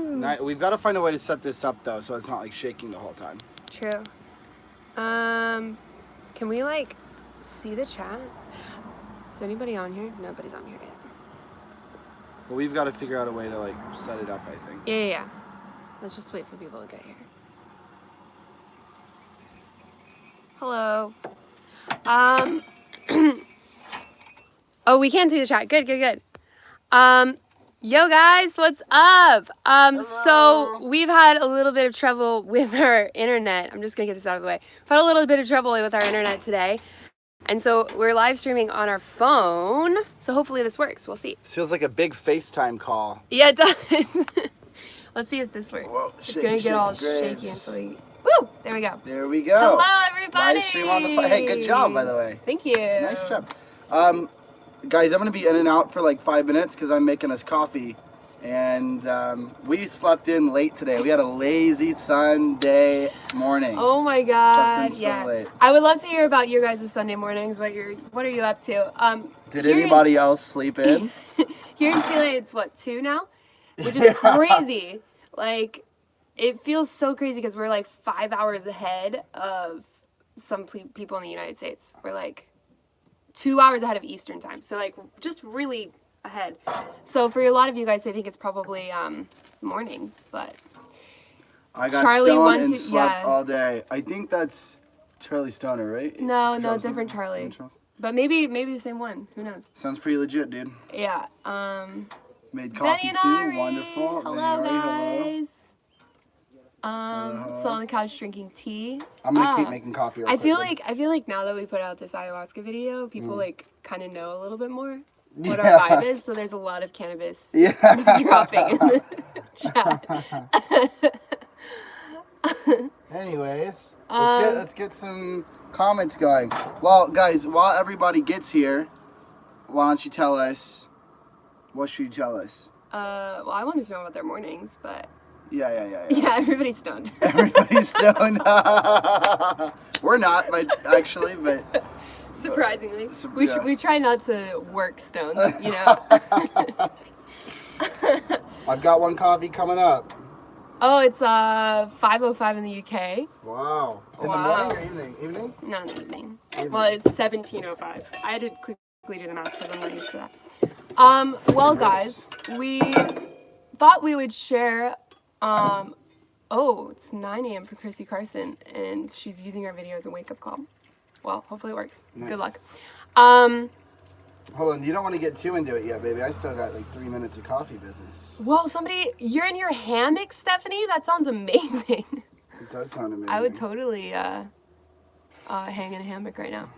We've got to find a way to set this up though, so it's not like shaking the whole time. True. Can we like see the chat? Is anybody on here? Nobody's on here yet. But we've got to figure out a way to like set it up, I think. Yeah. Let's just wait for people to get here. Hello. Oh, we can see the chat. Good. Yo guys, what's up? So we've had a little bit of trouble with our internet. I'm just gonna get this out of the way. We've had a little bit of trouble with our internet today. And so we're live streaming on our phone. So hopefully this works. We'll see. This feels like a big FaceTime call. Yeah, it does. Let's see if this works. Whoa, it's gonna get all shaky until we... Woo! There we go. There we go. Hello, everybody. Live stream on the phone. Hey, good job, by the way. Thank you. Nice job. Guys, I'm going to be in and out for like 5 minutes because I'm making us coffee. And we slept in late today. We had a lazy Sunday morning. Oh my God. Slept in so late. I would love to hear about your guys' Sunday mornings. What are you up to? Did anybody else sleep in? Here in Chile, it's what, 2 now? Which is crazy. Like, it feels so crazy because we're like 5 hours ahead of some people in the United States. We're like 2 hours ahead of Eastern time. So like just really ahead. So for a lot of you guys, they think it's probably morning, but I got stoned and slept all day. I think that's Charlie Stoner, right? No, different Charlie. But maybe the same one. Who knows? Sounds pretty legit, dude. Yeah. Made coffee too. Aubry. Wonderful. Hello, guys. Hello. Still on the couch drinking tea. I'm gonna keep making coffee. I feel like now that we put out this ayahuasca video, people like kind of know a little bit more what our vibe is. So there's a lot of cannabis dropping in the chat. Anyways, let's get some comments going. Well, guys, while everybody gets here, why don't you tell us? What should you tell us? Well, I wanted to know about their mornings, but. Yeah. Yeah, everybody's stoned. Everybody's stoned. We're not, but surprisingly, yeah. we try not to work stoned, you know. I've got one coffee coming up. Oh, it's 5:05 in the UK. Wow. In the morning or evening? Evening? No, in the evening. Well, it's 17:05. I had to quickly do the math because I'm not used to that. Well, guys, we thought we would share. It's 9 a.m. for Chrissy Carson, and she's using our video as a wake-up call. Well, hopefully it works. Nice. Good luck. Hold on, you don't want to get too into it yet, baby. I still got like 3 minutes of coffee business. Well, you're in your hammock, Stephanie? That sounds amazing. It does sound amazing. I would totally hang in a hammock right now.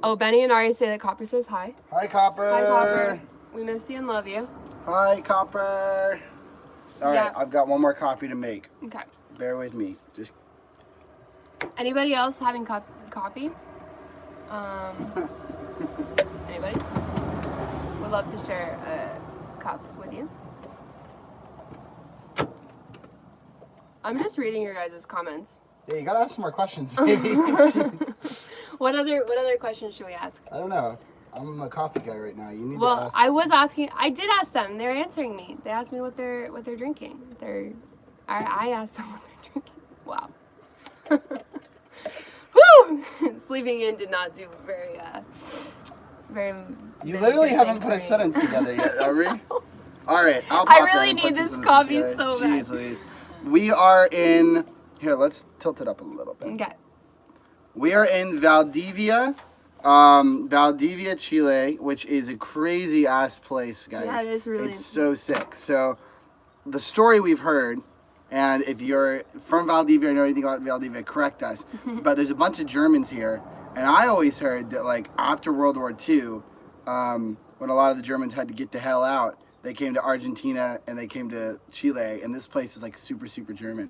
Oh, Benny and Ari say that Copper says hi. Hi, Copper. Hi, Copper. We miss you and love you. Hi, Copper. All right, I've got one more coffee to make. Okay. Bear with me. Just. Anybody else having coffee? Anybody? Would love to share a cup with you. I'm just reading your guys' comments. Yeah, you gotta ask some more questions, baby. What other questions should we ask? I don't know. I'm a coffee guy right now. You need to ask. I did ask them. They're answering me. They asked me what they're drinking. I asked them what they're drinking. Wow. Woo! Sleeping in did not do very. You literally haven't put a sentence together yet, Aubry. All right, I really need this coffee so bad. Jeez Louise. We are in. Here, let's tilt it up a little bit. Okay. We are in Valdivia, Chile, which is a crazy ass place, guys. Yeah, it is really. It's so sick. So, the story we've heard, and if you're from Valdivia or know anything about Valdivia, correct us. But there's a bunch of Germans here, and I always heard that like after World War II, when a lot of the Germans had to get the hell out, they came to Argentina and they came to Chile, and this place is like super German.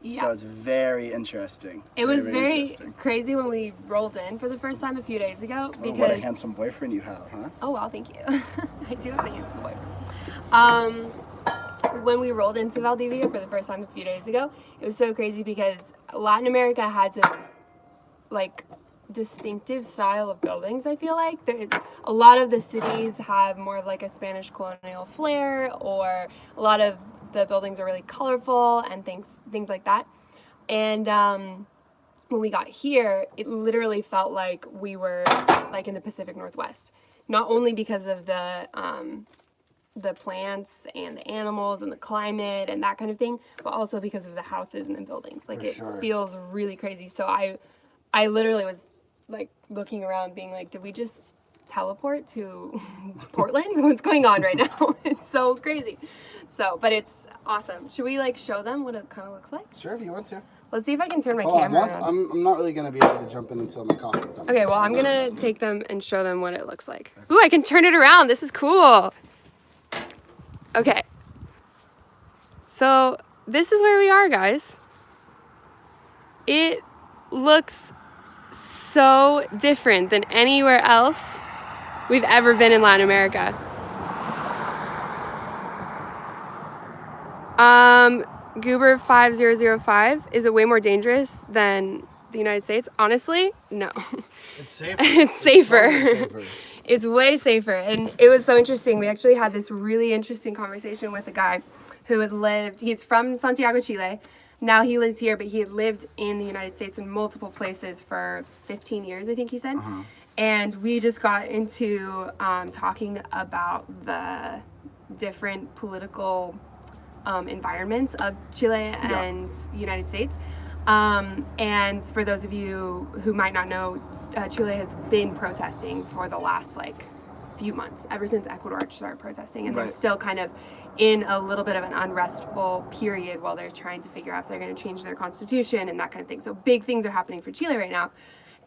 Yeah. So it's very interesting. It was very crazy when we rolled in for the first time a few days ago. Because what a handsome boyfriend you have, huh? Oh, well, thank you. I do have a handsome boyfriend. When we rolled into Valdivia for the first time a few days ago, it was so crazy because Latin America has a distinctive style of buildings. I feel like a lot of the cities have more of like a Spanish colonial flair, or a lot of the buildings are really colorful and things like that. And when we got here, it literally felt like we were like in the Pacific Northwest. Not only because of the plants and the animals and the climate and that kind of thing, but also because of the houses and the buildings. Like it feels really crazy. So I literally was like looking around being like, did we just teleport to Portland? What's going on right now? It's so crazy. So, but it's awesome. Should we like show them what it kind of looks like? Sure, if you want to. Let's see if I can turn my camera on. I'm not really going to be able to jump in until my coffee is done. Okay, well, I'm going to take them and show them what it looks like. Ooh, I can turn it around. This is cool. Okay. So, this is where we are, guys. It looks so different than anywhere else we've ever been in Latin America. Goober 5005, is it way more dangerous than the United States? Honestly, no. It's safer. It's safer. Safer. It's way safer. And it was so interesting. We actually had this really interesting conversation with a guy who had lived, he's from Santiago, Chile. Now he lives here, but he had lived in the United States in multiple places for 15 years, I think he said. And we just got into talking about the different political environments of Chile and United States. And for those of you who might not know, Chile has been protesting for the last like few months, ever since Ecuador started protesting, and they're still kind of in a little bit of an unrestful period while they're trying to figure out if they're going to change their constitution and that kind of thing. So big things are happening for Chile right now.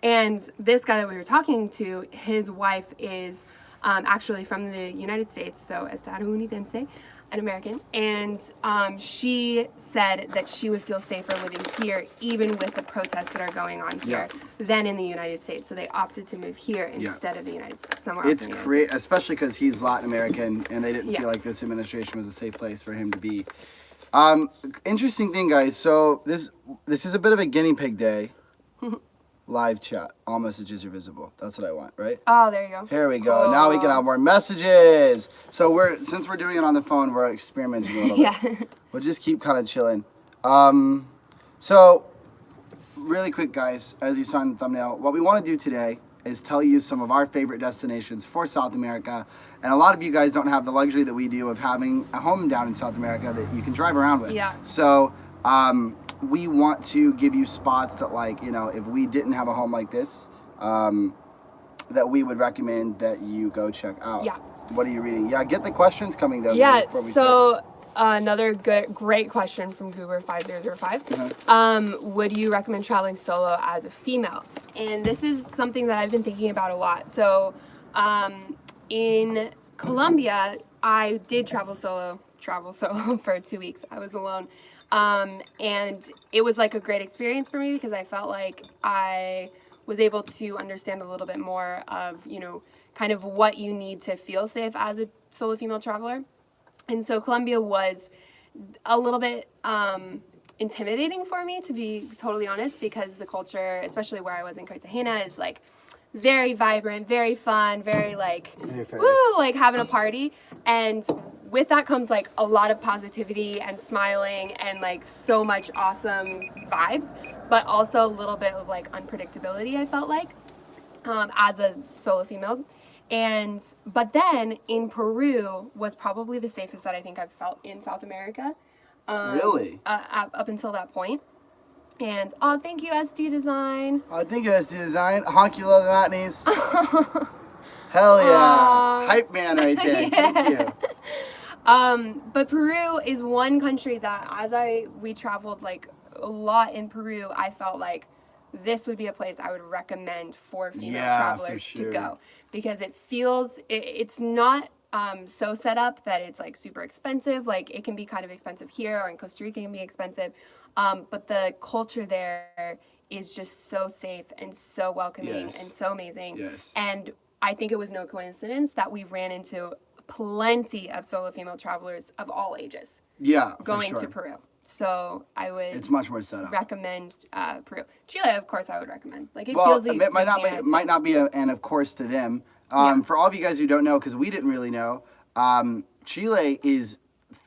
And this guy that we were talking to, his wife is actually from the United States, so estadounidense, an American, and she said that she would feel safer living here, even with the protests that are going on here, than in the United States. So they opted to move here instead of the United States, somewhere else. It's great, especially because he's Latin American, and they didn't feel like this administration was a safe place for him to be. Interesting thing, guys. So this is a bit of a guinea pig day. Live chat. All messages are visible. That's what I want, right? Oh, there you go. Here we go. Cool. Now we can have more messages. So since we're doing it on the phone, we're experimenting a little bit. We'll just keep kind of chilling. So really quick, guys, as you saw in the thumbnail, what we want to do today is tell you some of our favorite destinations for South America. And a lot of you guys don't have the luxury that we do of having a home down in South America that you can drive around with. Yeah. So we want to give you spots that, like, you know, if we didn't have a home like this, that we would recommend that you go check out. Yeah. What are you reading? Yeah, get the questions coming though. Yeah, so another great question from Goober 5005. Would you recommend traveling solo as a female? And this is something that I've been thinking about a lot. So in Colombia, I did travel solo for 2 weeks. I was alone. And it was like a great experience for me because I felt like I was able to understand a little bit more of, you know, kind of what you need to feel safe as a solo female traveler. And so Colombia was a little bit intimidating for me, to be totally honest, because the culture, especially where I was in Cartagena, is like very vibrant, very fun, very like, woo, like having a party. And with that comes like a lot of positivity and smiling and like so much awesome vibes, but also a little bit of like unpredictability, I felt like, as a solo female. But then in Peru was probably the safest that I think I've felt in South America. Really? Up until that point. And thank you, SD Design. Thank you, SD Design. Honk, you love the Matneys. Hell yeah. Hype man right there. Thank you. But Peru is one country that we traveled like a lot in Peru, I felt like this would be a place I would recommend for female travelers to go, because it's not so set up that it's like super expensive. Like it can be kind of expensive here, or in Costa Rica it can be expensive. But the culture there is just so safe and so welcoming and so amazing. Yes. And I think it was no coincidence that we ran into plenty of solo female travelers of all ages. Yeah, going to Peru. So I would. It's much more set up. Recommend Peru. Chile, of course, I would recommend. Like it feels. It might not be an of course to them. For all of you guys who don't know, because we didn't really know, Chile is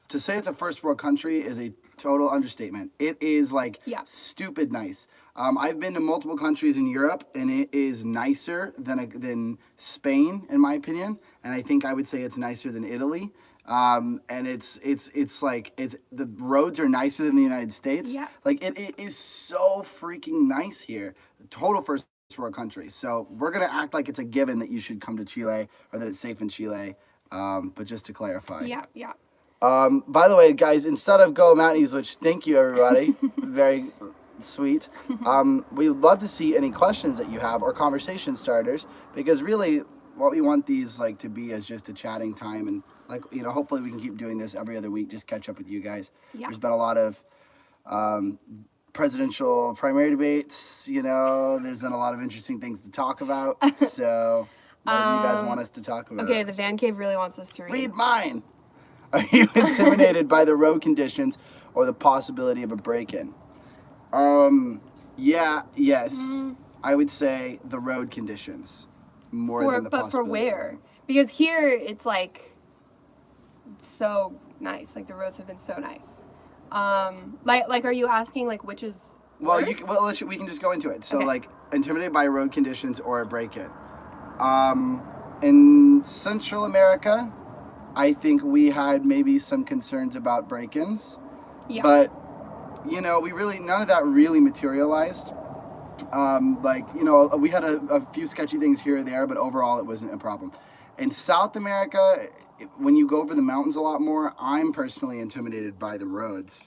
to say it's a first world country is a total understatement. It is like Yeah. stupid nice. I've been to multiple countries in Europe, and it is nicer than Spain, in my opinion. And I think I would say it's nicer than Italy. And it's like the roads are nicer than the United States. Yeah. Like it is so freaking nice here. Total first world country. So we're gonna act like it's a given that you should come to Chile or that it's safe in Chile. But just to clarify. Yeah, yeah. By the way, guys, instead of Go Matneys, which thank you everybody, very sweet. We would love to see any questions that you have or conversation starters, because really what we want these like to be is just a chatting time, and like, you know, hopefully we can keep doing this every other week, just catch up with you guys. Yeah. There's been a lot of presidential primary debates, you know, there's been a lot of interesting things to talk about. So what do you guys want us to talk about? Okay, the Van Cave really wants us to read. Read mine. Are you intimidated by the road conditions or the possibility of a break-in? Yes. I would say the road conditions more than the But for possibility. where? Because here it's like so nice. Like the roads have been so nice. Like are you asking like which is Well, worse? we can just go into it. So, Okay. like, intimidated by road conditions or a break-in. In Central America, I think we had maybe some concerns about break-ins. Yeah. But, you know, none of that really materialized. Like, you know, we had a few sketchy things here or there, but overall it wasn't a problem. In South America, when you go over the mountains a lot more, I'm personally intimidated by the roads.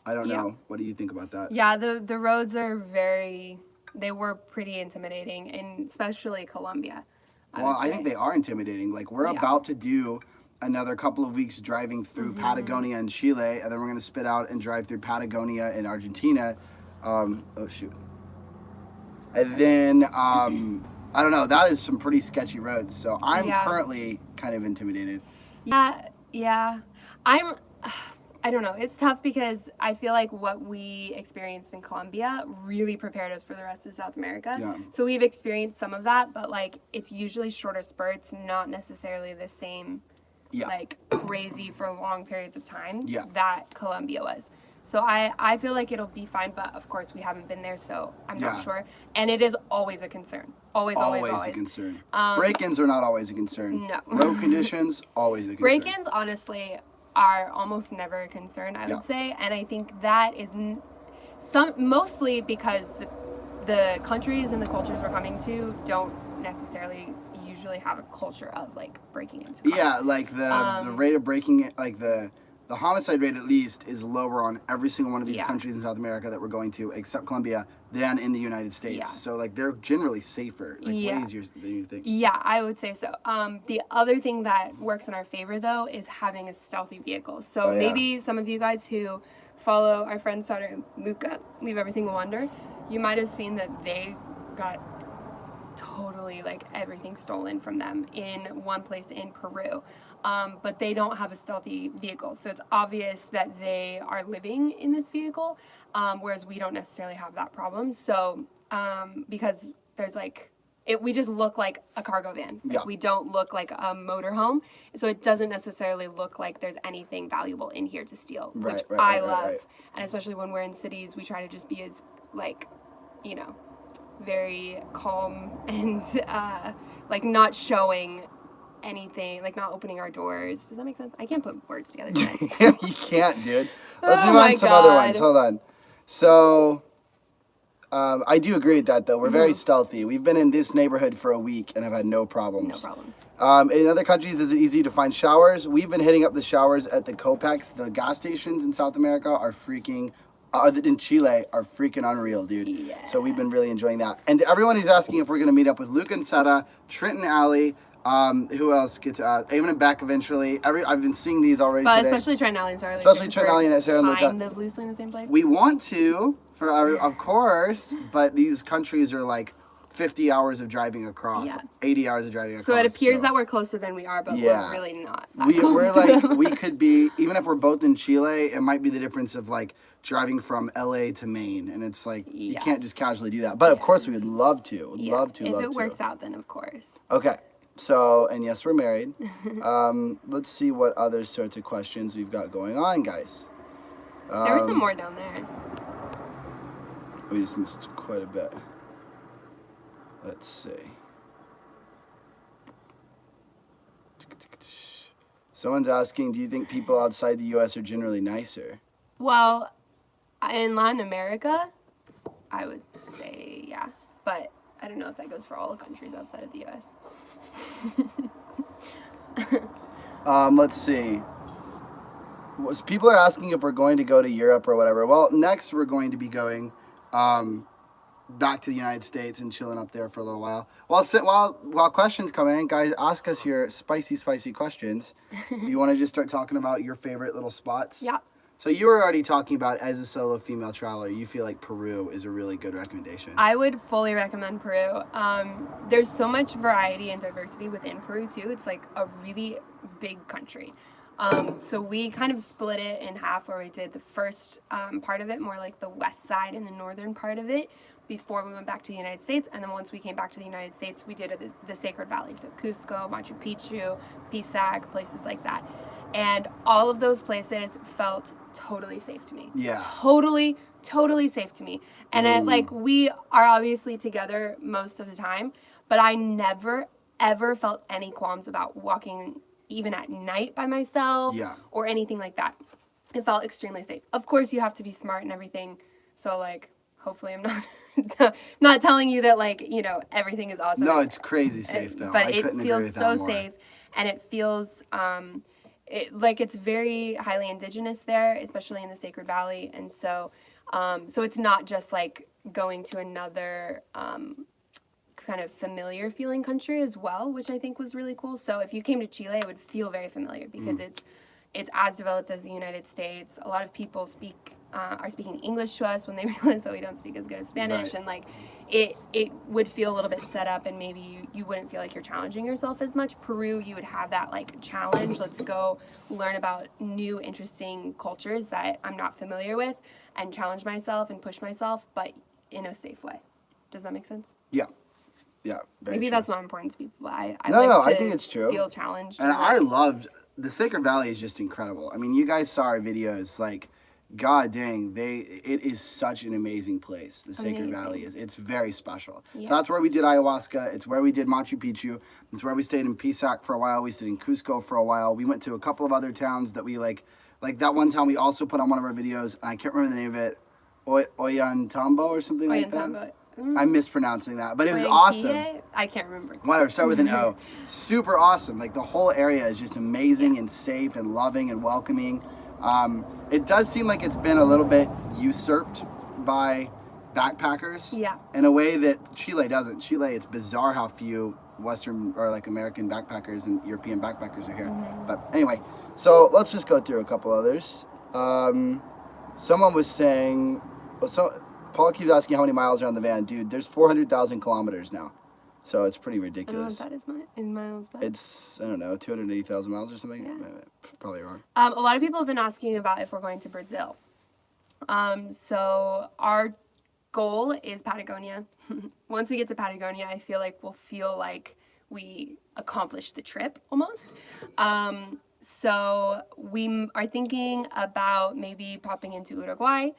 I don't Yeah. know. What do you think about that? Yeah, the roads are they were pretty intimidating, and especially Colombia. I think they are intimidating. Like, we're Yeah. about to do another couple of weeks driving through Patagonia and Chile, and then we're going to spit out and drive through Patagonia in Argentina. Oh, shoot. And then, I don't know, that is some pretty sketchy roads. So I'm Yeah. currently kind of intimidated. Yeah. I don't know. It's tough because I feel like what we experienced in Colombia really prepared us for the rest of South America. Yeah. So we've experienced some of that, but like it's usually shorter spurts, not necessarily the same Yeah. like crazy for long periods of time Yeah. that Colombia was. So I feel like it'll be fine, but of course we haven't been there, so I'm Yeah. not sure. And it is always a concern. Always. Always a concern. Break-ins are not always a concern. No. Road conditions, always a concern. Break-ins, honestly, are almost never a concern, I Yeah. would say, and I think that is mostly because the countries and the cultures we're coming to don't necessarily usually have a culture of like breaking into cars. Yeah, like the rate of breaking it, like the homicide rate at least is lower on every single one of these Yeah. countries in South America that we're going to, except Colombia, than in the United States. Yeah. So like they're generally safer, like Yeah. way easier than you think. Yeah, I would say so. The other thing that works in our favor, though, is having a stealthy vehicle. So Oh, yeah. maybe some of you guys who follow our friend Sarah and Luca, Leave Everything Wonder, you might have seen that they got totally like everything stolen from them in one place in Peru. But they don't have a stealthy vehicle. So it's obvious that they are living in this vehicle, whereas we don't necessarily have that problem. So because there's like, we just look like a cargo van. Like, Yeah. we don't look like a motorhome. So it doesn't necessarily look like there's anything valuable in here to steal, which I love. Right. And especially when we're in cities, we try to just be as like, you know, very calm and like not showing anything, like not opening our doors. Does that make sense? I can't put words together today. You can't, dude. Let's Oh move on my to some other God. ones. Hold on. So, I do agree with that, though. We're very stealthy. We've been in this neighborhood for a week and have had no problems. No problems. In other countries, is it easy to find showers? We've been hitting up the showers at the Copex. The gas stations in South America are freaking, in Chile, are freaking unreal, dude. Yeah. So we've been really enjoying that. And to everyone who's asking if we're going to meet up with Luke and Seta, Trent and Allie, who else gets Eamon and Beck eventually. I've been seeing these already But today. especially Trent and Allie and Sarah. Especially Trent and Allie and Sarah and Luca. Kind of loosely in the same place. We want to, of course, but these countries are like 50 hours of driving across, Yeah. 80 hours of driving across. so it appears that we're closer than we are, but Yeah. we're really not. That we're close to like, them. we could be, even if we're both in Chile, it might be the difference of like driving from LA to Maine. And it's like, you Yeah. can't just casually do that. But of course, we would love to. Yeah. Love to. If it works out, then of course. Okay. So, and yes, we're married. Let's see what other sorts of questions we've got going on, guys. There were some more down there. We just missed quite a bit. Let's see. Someone's asking, do you think people outside the U.S. are generally nicer? Well, in Latin America, I would say yeah. But I don't know if that goes for all the countries outside of the U.S. Let's see. People are asking if we're going to go to Europe or whatever. Well, next we're going to be going back to the United States and chilling up there for a little while. While questions come in, guys, ask us your spicy questions. You want to just start talking about your favorite little spots? Yeah. So you were already talking about, as a solo female traveler, you feel like Peru is a really good recommendation. I would fully recommend Peru. There's so much variety and diversity within Peru too. It's like a really big country. So we kind of split it in half, where we did the first part of it, more like the west side and the northern part of it, before we went back to the United States. And then once we came back to the United States, we did the Sacred Valley, so Cusco, Machu Picchu, Pisac, places like that. And all of those places felt totally safe to me. Yeah. Totally safe to me. And we are obviously together most of the time, but I never, ever felt any qualms about walking even at night by myself or anything like that. It felt extremely safe. Of course, you have to be smart and everything. So, hopefully I'm not telling you that, everything is awesome. No, it's crazy safe, though. But it feels so safe, and it feels... it's very highly indigenous there, especially in the Sacred Valley, and so it's not just like going to another kind of familiar feeling country as well, which I think was really cool. So if you came to Chile, it would feel very familiar because it's as developed as the United States. A lot of people are speaking English to us when they realize that we don't speak as good as Spanish, and it would feel a little bit set up, and maybe you wouldn't feel like you're challenging yourself as much. Peru, you would have that challenge. Let's go learn about new interesting cultures that I'm not familiar with and challenge myself and push myself, but in a safe way. Does that make sense? Yeah. Maybe that's not important to people. I think it's true. Feel challenged. And I loved the Sacred Valley is just incredible. I mean, you guys saw our videos, God dang, it is such an amazing place. The Sacred Valley is. It's very special. Yeah. So that's where we did ayahuasca. It's where we did Machu Picchu. It's where we stayed in Pisac for a while. We stayed in Cusco for a while. We went to a couple of other towns that we like that one town we also put on one of our videos, and I can't remember the name of it. Ollantaytambo or something like that. I'm mispronouncing that, but it was awesome. I can't remember. Whatever, start with an O. Super awesome. The whole area is just amazing and safe and loving and welcoming. It does seem like it's been a little bit usurped by backpackers. Yeah. In a way that Chile doesn't. Chile, it's bizarre how few Western or American backpackers and European backpackers are here. Mm-hmm. But anyway, so let's just go through a couple others. Someone was saying, Paul keeps asking how many miles are on the van. Dude, there's 400,000 kilometers now. So it's pretty ridiculous. I don't know what that is in miles, but... It's, 280,000 miles or something? Yeah. Probably wrong. A lot of people have been asking about if we're going to Brazil. So our goal is Patagonia. Once we get to Patagonia, I feel like we'll feel like we accomplished the trip almost. So we are thinking about maybe popping into Uruguay.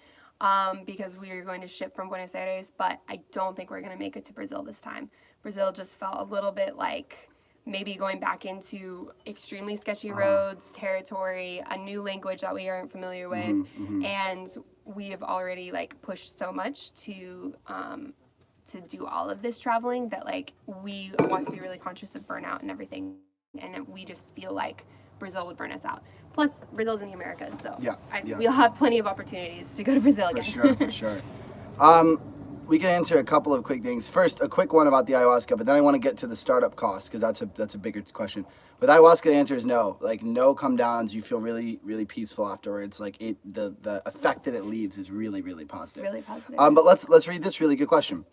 Because we are going to ship from Buenos Aires, but I don't think we're going to make it to Brazil this time. Brazil just felt a little bit like maybe going back into extremely sketchy roads, territory, a new language that we aren't familiar with, and we have already pushed so much to do all of this traveling that we want to be really conscious of burnout and everything, and we just feel like Brazil would burn us out. Plus, Brazil's in the Americas, so we'll have plenty of opportunities to go to Brazil again. For sure. We can answer a couple of quick things. First, a quick one about the ayahuasca, but then I want to get to the startup cost because that's a bigger question. With ayahuasca, the answer is no. No come downs. You feel really, really peaceful afterwards. The effect that it leaves is really, really positive. Really positive. But let's read this really good question.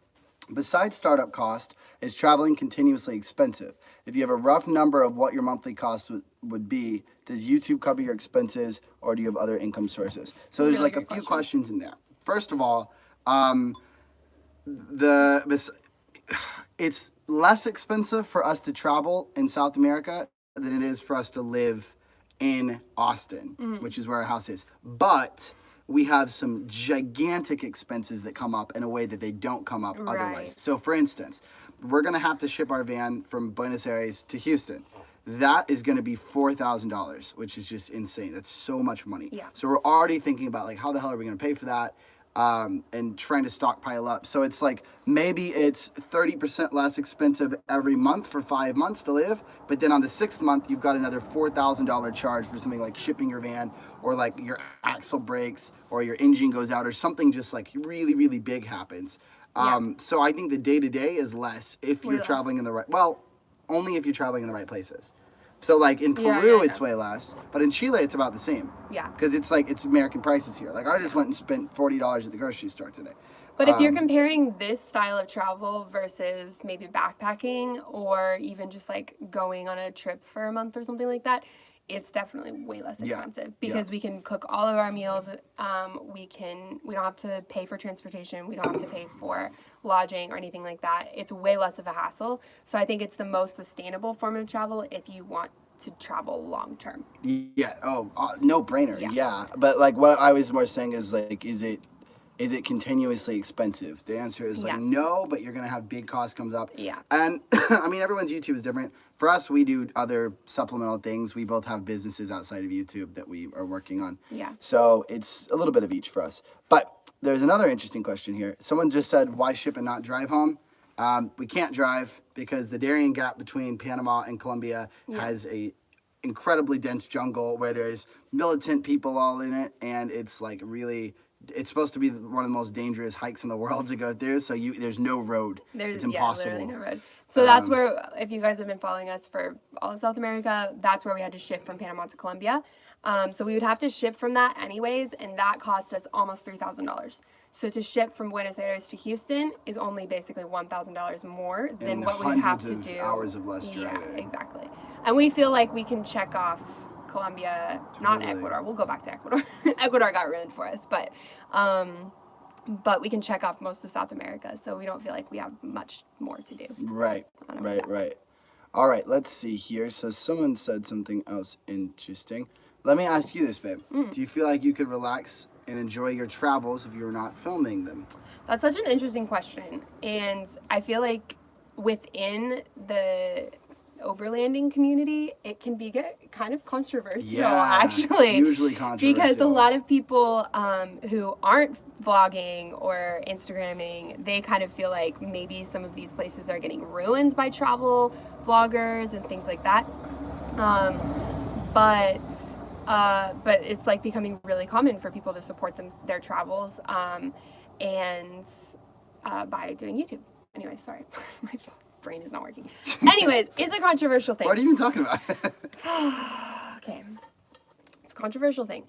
Besides startup cost, is traveling continuously expensive? If you have a rough number of what your monthly cost would be, does YouTube cover your expenses, or do you have other income sources? So there's a few questions in there. First of all, it's less expensive for us to travel in South America than it is for us to live in Austin, which is where our house is. But we have some gigantic expenses that come up in a way that they don't come up otherwise. Right. So, for instance, we're going to have to ship our van from Buenos Aires to Houston. That is going to be $4,000, which is just insane. That's so much money. Yeah. So we're already thinking about like, how the hell are we going to pay for that? And trying to stockpile up. So it's like maybe it's 30% less expensive every month for 5 months to live, but then on the 6th month you've got another $4,000 charge for something like shipping your van, or like your axle breaks, or your engine goes out, or something just like really, really big happens. So I think the day to day is less if you're less. traveling in the right, well, only if you're traveling in the right places. So like in Peru, it's way less, but in Chile, it's about the same. Yeah. Because it's like, it's American prices here. Like I just went and spent $40 at the grocery store today. But if you're comparing this style of travel versus maybe backpacking or even just like going on a trip for a month or something like that, it's definitely way less expensive because we can cook all of our meals. We don't have to pay for transportation. We don't have to pay for lodging or anything like that. It's way less of a hassle. So I think it's the most sustainable form of travel if you want to travel long term. Yeah. Oh, no brainer. Yeah. But like what I was more saying is like, is it continuously expensive? The answer is like no, but you're gonna have big costs comes up. Yeah. And I mean, everyone's YouTube is different. For us, we do other supplemental things. We both have businesses outside of YouTube that we are working on. Yeah. So it's a little bit of each for us. But there's another interesting question here. Someone just said, why ship and not drive home? We can't drive because the Darien Gap between Panama and Colombia has a incredibly dense jungle where there's militant people all in it, and it's like really, it's supposed to be one of the most dangerous hikes in the world to go through. So there's no road. It's impossible. Literally no road. So that's where, if you guys have been following us for all of South America, that's where we had to ship from Panama to Colombia. So we would have to ship from that anyways, and that cost us almost $3,000. So to ship from Buenos Aires to Houston is only basically $1,000 more than what we have to do. Hours of less driving. Yeah, exactly. And we feel like we can check off Colombia, not Ecuador. We'll go back to Ecuador. Ecuador got ruined for us, but we can check off most of South America, so we don't feel like we have much more to do. Right. All right, let's see here. So someone said something else interesting. Let me ask you this, babe. Do you feel like you could relax and enjoy your travels if you were not filming them? That's such an interesting question, and I feel like within the overlanding community, it can be kind of controversial, actually. Usually controversial. Because a lot of people who aren't vlogging or Instagramming, they kind of feel like maybe some of these places are getting ruined by travel vloggers and things like that. But it's like becoming really common for people to support their travels and by doing YouTube. Anyway, sorry, my brain is not working. Anyways, it's a controversial thing. What are you even talking about? Okay, it's a controversial thing.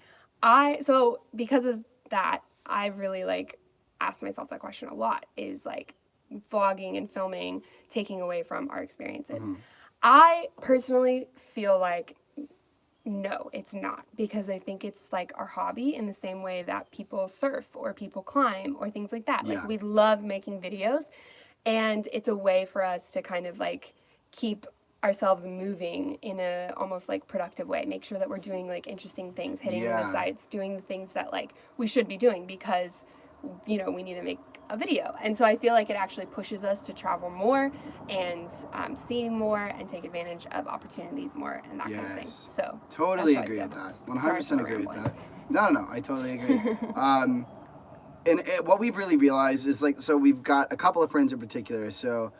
So because of that, I've really like asked myself that question a lot. Is like vlogging and filming taking away from our experiences? I personally feel like no, it's not, because I think it's like our hobby in the same way that people surf or people climb or things like that. Like we love making videos, and it's a way for us to kind of like keep ourselves moving in a almost like productive way. Make sure that we're doing like interesting things, hitting the sites, doing the things that like we should be doing because, you know, we need to make a video. And so I feel like it actually pushes us to travel more and see more and take advantage of opportunities more and that kind of thing. So totally agree with that. 100% agree with that. No, I totally agree. What we've really realized is like, so we've got a couple of friends in particular. So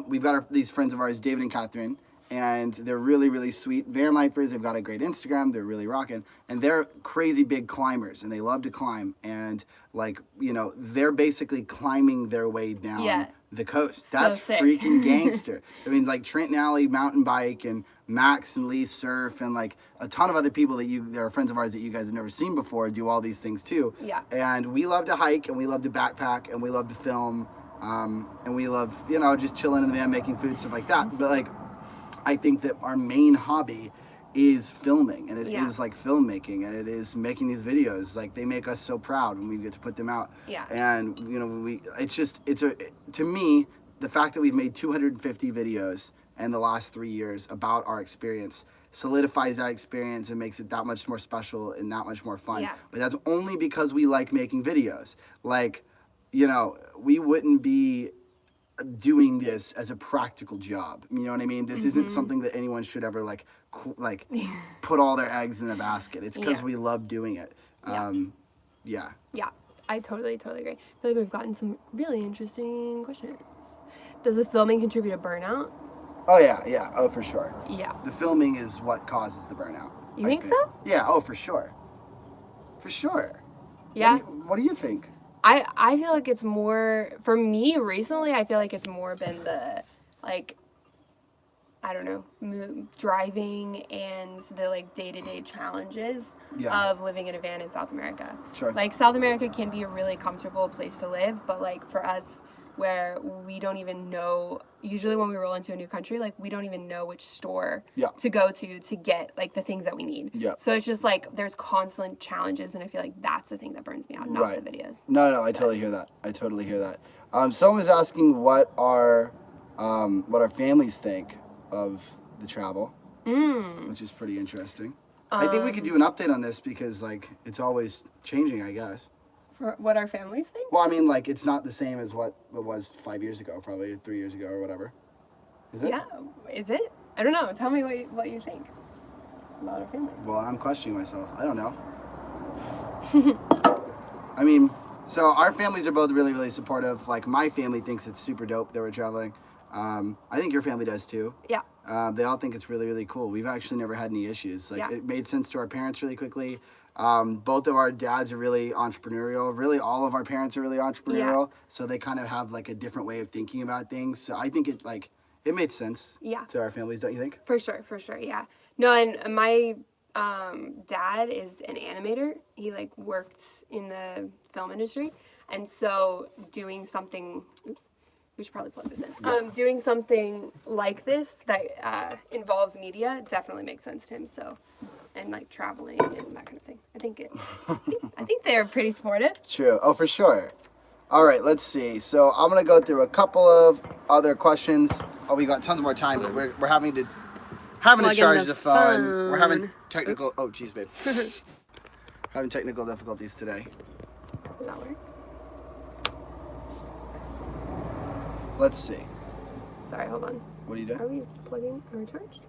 we've got these friends of ours, David and Catherine, and they're really, really sweet van lifers. They've got a great Instagram. They're really rocking, and they're crazy big climbers, and they love to climb. And like, you know, they're basically climbing their way down the coast. That's freaking gangster. I mean, like Trenton Alley mountain bike, and Max and Lee surf, and like a ton of other people that are friends of ours that you guys have never seen before do all these things too. Yeah. And we love to hike, and we love to backpack, and we love to film, and we love, you know, just chilling in the van, making food, stuff like that. But like, I think that our main hobby is filming, and it is like filmmaking, and it is making these videos. Like, they make us so proud when we get to put them out. Yeah. And you know, to me, the fact that we've made 250 videos in the last 3 years about our experience solidifies that experience and makes it that much more special and that much more fun. Yeah. But that's only because we like making videos. Like, you know, we wouldn't be doing this as a practical job. You know what I mean? This isn't something that anyone should ever like put all their eggs in a basket. It's because we love doing it. Yeah. Yeah, I totally agree. I feel like we've gotten some really interesting questions. Does the filming contribute to burnout? Oh yeah. Oh, for sure. Yeah. The filming is what causes the burnout. You I think so? Yeah. Oh, for sure. For sure. Yeah. What do you think? I feel like it's more, for me recently, I feel like it's more been the, like, I don't know, driving and the, like, day-to-day challenges of living in a van in South America. Sure. Like, South America can be a really comfortable place to live, but, like, for us, where we don't even know, usually when we roll into a new country, like, we don't even know which store to go to get, like, the things that we need. Yeah. So it's just, like, there's constant challenges, and I feel like that's the thing that burns me out, not the videos. No, I totally hear that. Someone was asking what our families think of the travel, which is pretty interesting. I think we could do an update on this because, like, it's always changing, I guess. For what our families think? Well, I mean, like, it's not the same as what it was 5 years ago, probably 3 years ago or whatever. Is it? Yeah, is it? I don't know. Tell me what you think about our families. Well, I'm questioning myself. I don't know. I mean, so our families are both really, really supportive. Like, my family thinks it's super dope that we're traveling. I think your family does too. Yeah. They all think it's really, really cool. We've actually never had any issues. Like, it made sense to our parents really quickly. Both of our dads are really entrepreneurial. Really, all of our parents are really entrepreneurial. So they kind of have, like, a different way of thinking about things. So I think it made sense to our families, don't you think? For sure, yeah. No, and my dad is an animator. He, like, worked in the film industry. And so doing something, we should probably plug this in. Doing something like this that involves media definitely makes sense to him. So, and like traveling and that kind of thing. I think they're pretty supportive. True. Oh, for sure. All right, let's see. So I'm gonna go through a couple of other questions. Oh, we got tons more time, but we're having to charge the phone. We're having technical. Oh, geez, babe. Having technical difficulties today. Does that work? Let's see. Sorry, hold on. What are you doing? Are we plugging? Are we charged?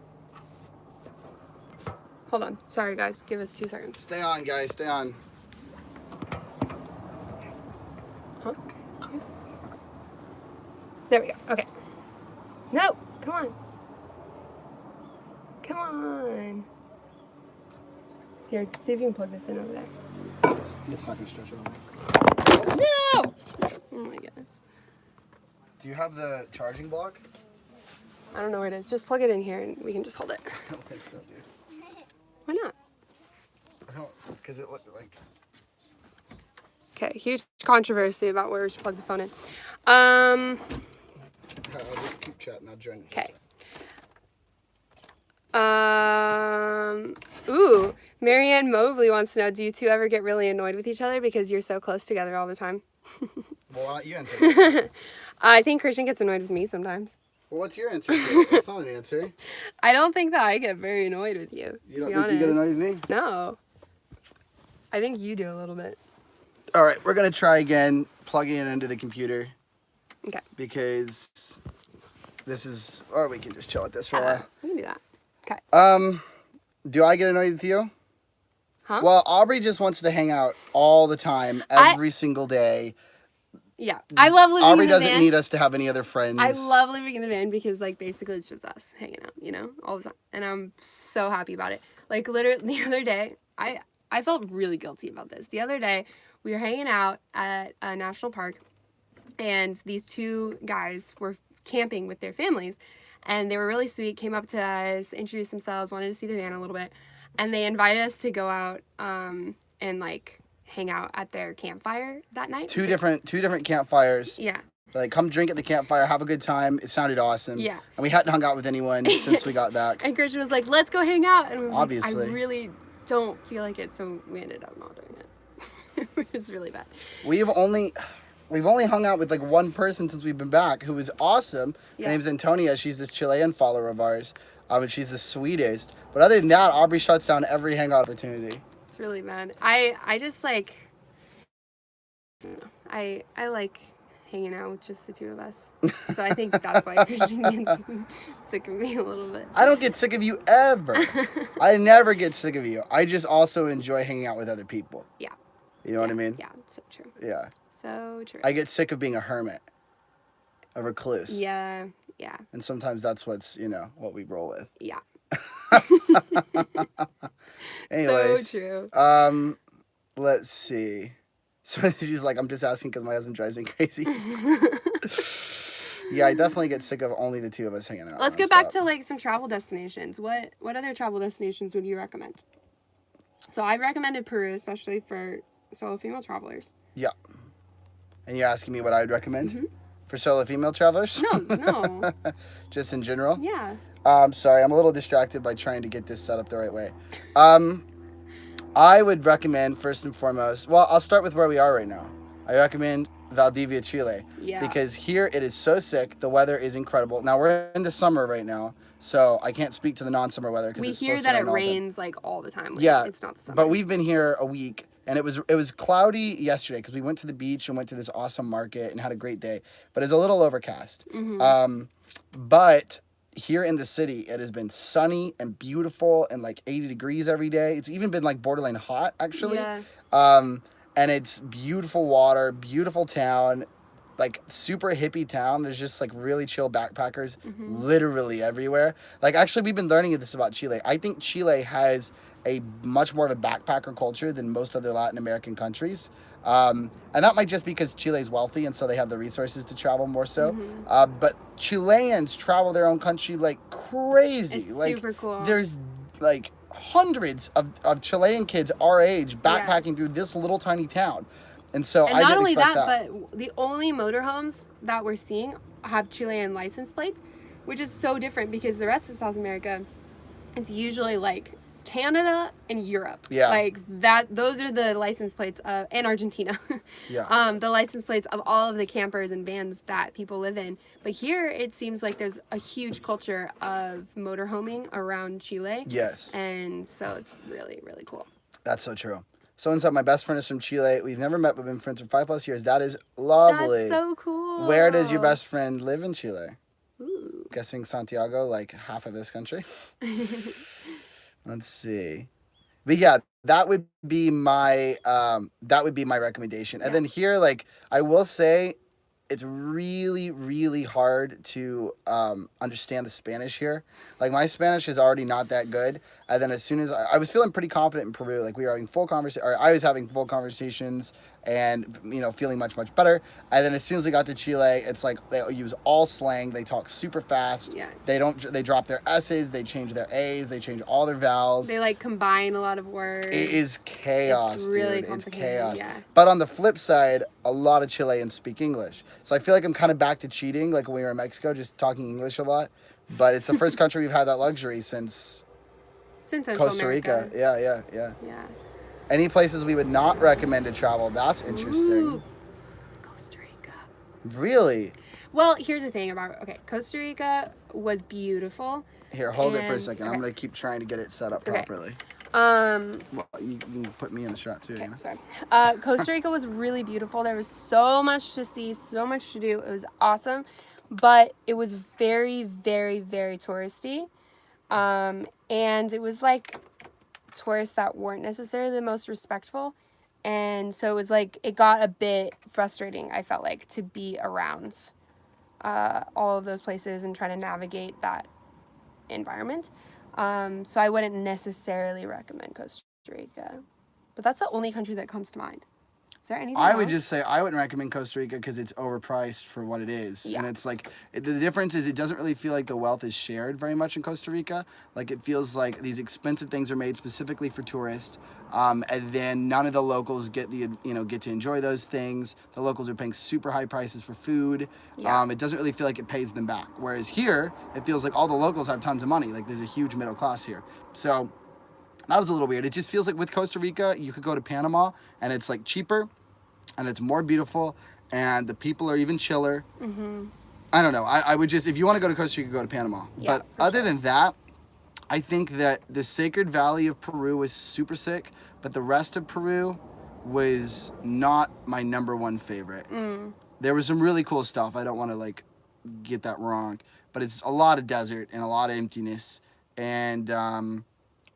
Hold on. Sorry, guys. Give us 2 seconds. Stay on, guys. Stay on. Huh? Okay. There we go. Okay. No! Come on. Come on. Here, see if you can plug this in over there. It's not going to stretch over. No! Oh my goodness. Do you have the charging block? I don't know where it is. Just plug it in here and we can just hold it. I don't think so, dude. Why not? I don't, because it looked like... Okay, huge controversy about where we should plug the phone in. I'll just keep chatting. I'll join you. Okay. Ooh, Marianne Mobley wants to know, do you two ever get really annoyed with each other because you're so close together all the time? Well, why don't you answer that? I think Christian gets annoyed with me sometimes. Well, what's your answer to it? It's not an answer. I don't think that I get very annoyed with you. You don't think you get annoyed with me? No. I think you do a little bit. All right, we're going to try again, plugging it into the computer. Okay. Because this is, or we can just chill with this for a while. We can do that. Okay. Do I get annoyed with you? Huh? Well, Aubrey just wants to hang out all the time, every single day. Yeah, I love living Aubrey in the van. doesn't need us to have any other friends. I love living in the van because, like, basically it's just us hanging out, you know, all the time. And I'm so happy about it. Like, literally, the other day, I felt really guilty about this. The other day, we were hanging out at a national park, and these 2 guys were camping with their families. And they were really sweet, came up to us, introduced themselves, wanted to see the van a little bit. And they invited us to go out and, like, hang out at their campfire that night. Two different campfires. Yeah. Like, come drink at the campfire, have a good time. It sounded awesome. Yeah. And we hadn't hung out with anyone since we got back. And Christian was like, let's go hang out. And we was Obviously. like, I really don't feel like it, so we ended up not doing it. Which is really bad. We've only... we've only hung out with like one person since we've been back who was awesome. Yeah. Her name's Antonia. She's this Chilean follower of ours. And she's the sweetest. But other than that, Aubry shuts down every hangout opportunity. It's really bad. I just like, I like hanging out with just the two of us. So I think that's why Christian gets sick of me a little bit. I don't get sick of you ever. I never get sick of you. I just also enjoy hanging out with other people. Yeah. You know what I mean? Yeah, so true. Yeah. So true. I get sick of being a hermit, a recluse. Yeah, yeah. And sometimes that's what's, what we roll with. Yeah. Anyways. So true. Let's see. So she's like, I'm just asking because my husband drives me crazy. Yeah, I definitely get sick of only the two of us hanging out. Let's get back to like some travel destinations. What other travel destinations would you recommend? So I recommended Peru, especially for solo female travelers. Yeah. And you're asking me what I would recommend for solo female travelers? No. Just in general? Yeah. Sorry, I'm a little distracted by trying to get this set up the right way. I would recommend, first and foremost, well, I'll start with where we are right now. I recommend Valdivia, Chile. Yeah. Because here it is so sick. The weather is incredible. Now, we're in the summer right now, so I can't speak to the non-summer weather. We hear that it rains like all the time. Like, yeah. It's not the summer. But we've been here a week, and it was cloudy yesterday because we went to the beach and went to this awesome market and had a great day. But it's a little overcast. But here in the city, it has been sunny and beautiful and like 80 degrees every day. It's even been like borderline hot, actually. Yeah. And it's beautiful water, beautiful town, like super hippie town. There's just like really chill backpackers literally everywhere. Like actually, we've been learning this about Chile. I think Chile has a much more of a backpacker culture than most other Latin American countries. And that might just because Chile's wealthy and so they have the resources to travel more so. But Chileans travel their own country like crazy. It's like, super cool. There's like hundreds of Chilean kids our age backpacking through this little tiny town. And so and I not didn't only expect that, but the only motorhomes that we're seeing have Chilean license plates, which is so different because the rest of South America, it's usually like Canada and Europe. Yeah. Like that, those are the license plates of, and Argentina. Yeah. The license plates of all of the campers and vans that people live in. But here it seems like there's a huge culture of motorhoming around Chile. Yes. And so it's really, really cool. That's so true. So and so, my best friend is from Chile. We've never met, but been friends for 5+ years. That is lovely. That's so cool. Where does your best friend live in Chile? Ooh. Guessing Santiago, like half of this country. Let's see. But yeah, that would be my recommendation. And then here, like I will say, it's really, really hard to understand the Spanish here. Like my Spanish is already not that good. And then as soon as I was feeling pretty confident in Peru, like we were having I was having full conversations and feeling much, much better. And then as soon as we got to Chile, it's like they use all slang. They talk super fast. Yeah. They drop their S's, they change their A's, they change all their vowels. They like combine a lot of words. It is chaos, it's really dude. It's complicated, chaos. yeah. But on the flip side, a lot of Chileans speak English. So I feel like I'm kind of back to cheating, like when we were in Mexico, just talking English a lot. But it's the first country we've had that luxury since Central Costa Rica. America. Yeah. Any places we would not recommend to travel? That's interesting. Ooh, Costa Rica. Really? Well, here's the thing Costa Rica was beautiful. Here, hold it for a And- second. okay. I'm going to keep trying to get it set up Okay. properly. Um, Well, you can put me in the shot too. okay, you know? sorry. Costa Rica was really beautiful. There was so much to see, so much to do. It was awesome, but it was very, very, very touristy. And it was like tourists that weren't necessarily the most respectful. And so it was like, it got a bit frustrating, I felt like, to be around all of those places and try to navigate that environment. So I wouldn't necessarily recommend Costa Rica. But that's the only country that comes to mind. Is there anything I would else? just say I wouldn't recommend Costa Rica because it's overpriced for what it is. Yeah. And it's like, the difference is it doesn't really feel like the wealth is shared very much in Costa Rica. Like it feels like these expensive things are made specifically for tourists. And then none of the locals get to enjoy those things. The locals are paying super high prices for food. Yeah. It doesn't really feel like it pays them back. Whereas here, it feels like all the locals have tons of money. Like there's a huge middle class here. So that was a little weird. It just feels like with Costa Rica, you could go to Panama and it's like cheaper and it's more beautiful and the people are even chiller. I don't know. I would just, if you want to go to Costa Rica, go to Panama. Yeah, But other than that, I think that the Sacred Valley of Peru was super sick, but the rest of Peru was not my number one favorite. There was some really cool stuff. I don't want to like get that wrong, but it's a lot of desert and a lot of emptiness, and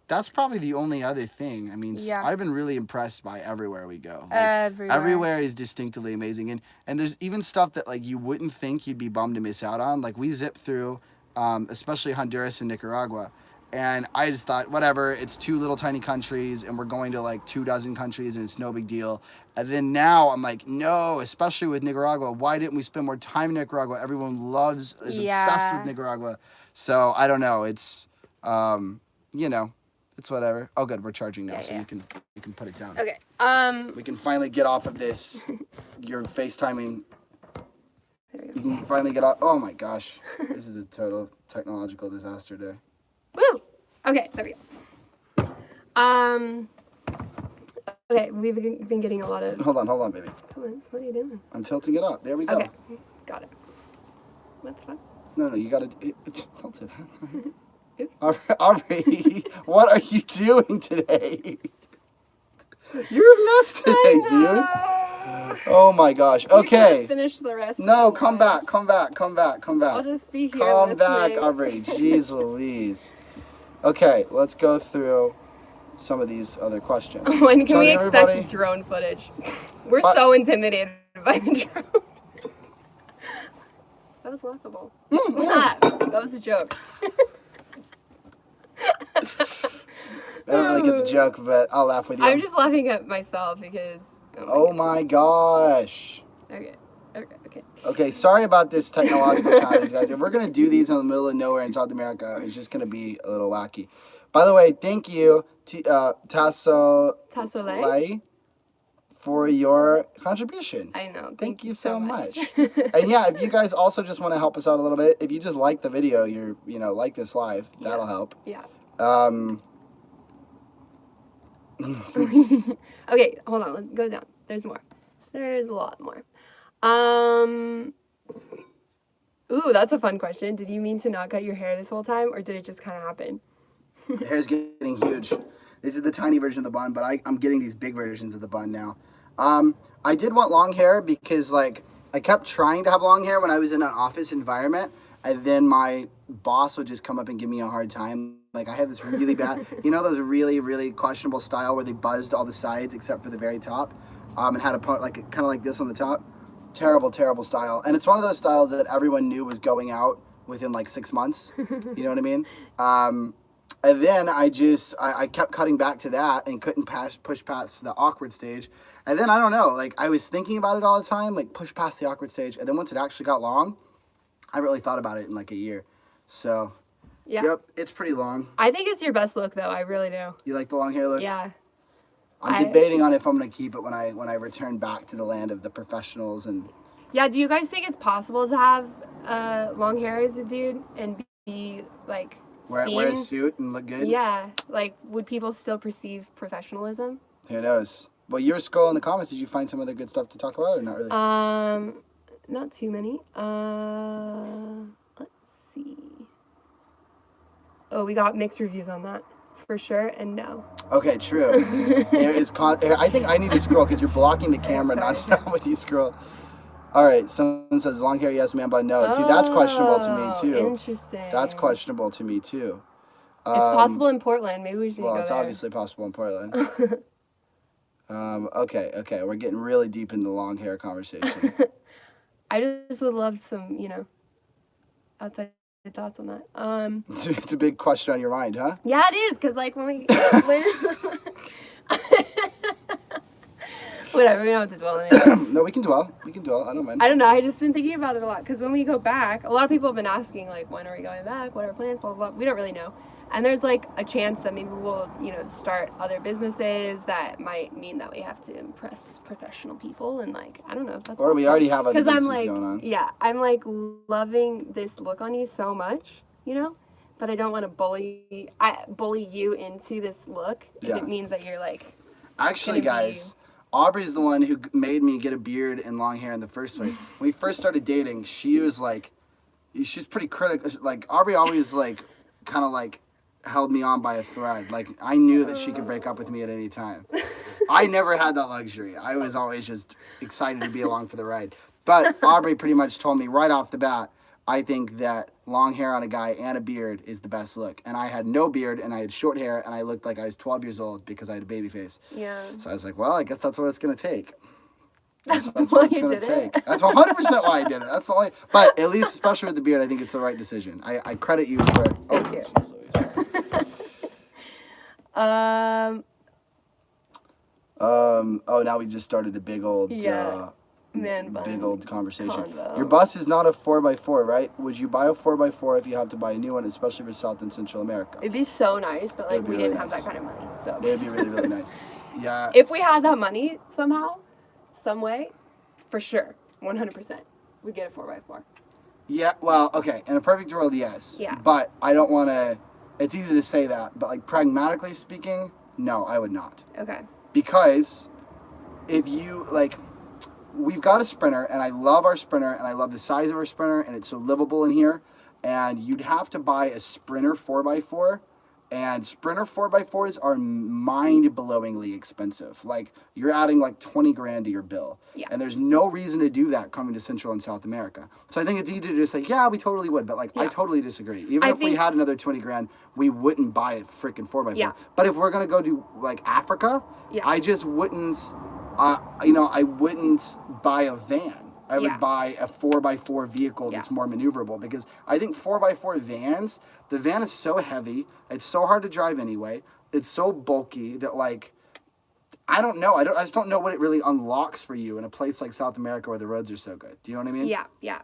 that's probably the only other thing. I mean, Yeah. I've been really impressed by everywhere we go. Like, Everywhere. everywhere is distinctively amazing, and there's even stuff that like you wouldn't think you'd be bummed to miss out on. Like we zipped through, especially Honduras and Nicaragua. And I just thought, whatever, it's two little tiny countries and we're going to like 24 countries and it's no big deal. And then now I'm like, no, especially with Nicaragua, why didn't we spend more time in Nicaragua? Everyone is obsessed with Nicaragua. So I don't know. It's, you know, it's whatever. Oh, good. We're charging now, so you can put it down. Okay. We can finally get off of this. You're FaceTiming. You can finally get off. Oh my gosh. This is a total technological disaster day. Woo! Okay, there we go. Okay, we've been getting a lot of Hold on, baby. comments. What are you doing? I'm tilting it up. There we go. Okay, got it. What the fuck? No, you gotta. Don't say that. Oops. Aubrey, what are you doing today? You're a mess today, dude. Oh my gosh. Okay. Just finish the rest. No, come back. I'll just be here. Come back, listening. Aubrey. Jeez Louise. Okay, let's go through some of these other questions. When can we expect everybody? drone footage? We're so intimidated by the drone. That was laughable. That was a joke. I don't really get the joke, but I'll laugh with you. I'm just laughing at myself because. Oh my gosh. Okay. Okay, sorry about this technological challenge, guys. If we're going to do these in the middle of nowhere in South America, it's just going to be a little wacky. By the way, thank you, Tasso for your contribution. I know. Thank you so much. And yeah, if you guys also just want to help us out a little bit, if you just like the video, like this live, that'll help. Yeah. Okay, hold on. Let's go down. There's more. There's a lot more. Ooh, that's a fun question. Did you mean to not cut your hair this whole time, or did it just kind of happen? The hair's getting huge. This is the tiny version of the bun, but I'm getting these big versions of the bun now. I did want long hair because, like, I kept trying to have long hair when I was in an office environment, and then my boss would just come up and give me a hard time. Like, I had this really bad, those really, really questionable style where they buzzed all the sides except for the very top, and had a kind of like this on the top. Terrible, terrible style. And it's one of those styles that everyone knew was going out within like 6 months. You know what I mean? And then I kept cutting back to that and couldn't push past the awkward stage. And then I don't know, like I was thinking about it all the time, like push past the awkward stage. And then once it actually got long, I really thought about it in like a year. So, Yeah. Yep, it's pretty long. I think it's your best look, though. I really do. You like the long hair look? Yeah. I'm debating on if I'm gonna keep it when I return back to the land of the professionals and. Yeah. Do you guys think it's possible to have long hair as a dude and be like Wear a suit and look good? Yeah. Like, would people still perceive professionalism? Who knows? Well, you were scrolling in the comments. Did you find some other good stuff to talk about, or not really? Not too many. Let's see. Oh, we got mixed reviews on that. For sure and no. Okay, true. There is I think I need to scroll because you're blocking the camera, not when you scroll. All right, someone says long hair, yes, man, but no. See, that's questionable to me too. Interesting. That's questionable to me too. It's possible in Portland. Maybe we should go Well, it's there. obviously possible in Portland. Okay, we're getting really deep in the long hair conversation. I just would love some, outside thoughts on that. It's a big question on your mind, huh? Yeah, it is, because like when we whatever, we don't have to dwell on it. No, we can dwell. I don't mind. I don't know. I just been thinking about it a lot because when we go back, a lot of people have been asking like, when are we going back? What are our plans? Blah blah blah. We don't really know, and there's like a chance that maybe we'll start other businesses that might mean that we have to impress professional people, and like I don't know if that's or we already have other businesses I'm like, going on. Yeah, I'm like loving this look on you so much, but I don't want to bully you into this look if it means that you're like. Actually, guys, Aubrey's the one who made me get a beard and long hair in the first place. When we first started dating, she's pretty critical. Like Aubrey always like kind of like held me on by a thread. Like I knew that she could break up with me at any time. I never had that luxury. I was always just excited to be along for the ride. But Aubrey pretty much told me right off the bat, I think that long hair on a guy and a beard is the best look. And I had no beard and I had short hair and I looked like I was 12 years old because I had a baby face. Yeah. So I was like, well, I guess that's what it's going to take. That's That's why what it's you going did to it. take. That's 100% why I did it. That's the only. But at least, especially with the beard, I think it's the right decision. I credit you for it. Thank you. Oh, now we just started a big old. Yeah. Man bun big old conversation. convo. Your bus is not a 4x4, right? Would you buy a 4x4 if you have to buy a new one, especially for South and Central America? It'd be so nice, but like It'd be we really didn't have nice. that kind of money. So It'd be really, really nice. Yeah. if we had that money somehow, some way, for sure, 100%, we'd get a 4x4. Yeah, well, okay. In a perfect world, yes. Yeah. But I don't want to. It's easy to say that, but like pragmatically speaking, no, I would not. Okay. Because if you like, we've got a Sprinter, and I love our Sprinter, and I love the size of our Sprinter, and it's so livable in here. And you'd have to buy a Sprinter 4x4, and Sprinter 4x4s are mind-blowingly expensive. Like you're adding like 20 grand to your bill, Yeah. and there's no reason to do that coming to Central and South America. So I think it's easy to just say, yeah, we totally would, but like I Yeah. totally disagree. Even I if we think- had another 20 grand, we wouldn't buy a freaking 4x4. Yeah. But if we're gonna go to like Africa, Yeah. I just wouldn't. I wouldn't buy a van. I would Yeah. buy a 4x4 vehicle that's Yeah. more maneuverable, because I think 4x4 vans, the van is so heavy, it's so hard to drive anyway, it's so bulky that like, I don't know. I just don't know what it really unlocks for you in a place like South America where the roads are so good. Do you know what I mean? Yeah, yeah.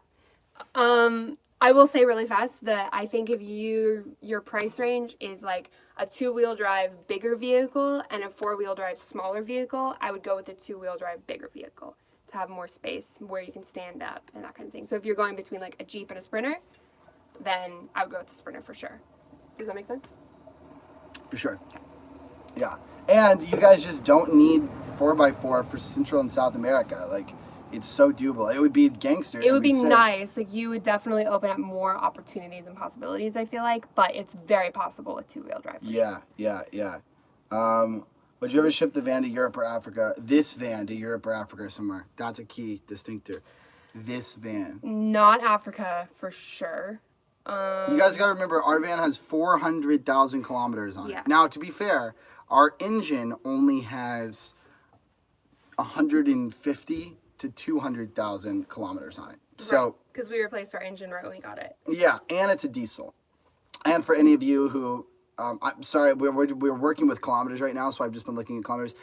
I will say really fast that I think if your price range is like a 2-wheel drive bigger vehicle and a 4-wheel drive smaller vehicle, I would go with the 2-wheel drive bigger vehicle to have more space where you can stand up and that kind of thing. So if you're going between like a Jeep and a Sprinter, then I would go with the Sprinter for sure. Does that make sense? For sure. Yeah. And you guys just don't need 4x4 for Central and South America. Like, it's so doable. It would be gangster. It would be sick. nice. Like you would definitely open up more opportunities and possibilities, I feel like, but it's very possible with 2-wheel drive. Yeah. Would you ever ship the van to Europe or Africa? This van to Europe or Africa or somewhere? That's a key distinctor. This van. Not Africa for sure. You guys got to remember, our van has 400,000 kilometers on Yeah. it. Now, to be fair, our engine only has 150 to 200,000 kilometers on it. So, because we replaced our engine right when we got it. yeah, and it's a diesel. And for any of you who, I'm sorry, we're working with kilometers right now, so I've just been looking at kilometers.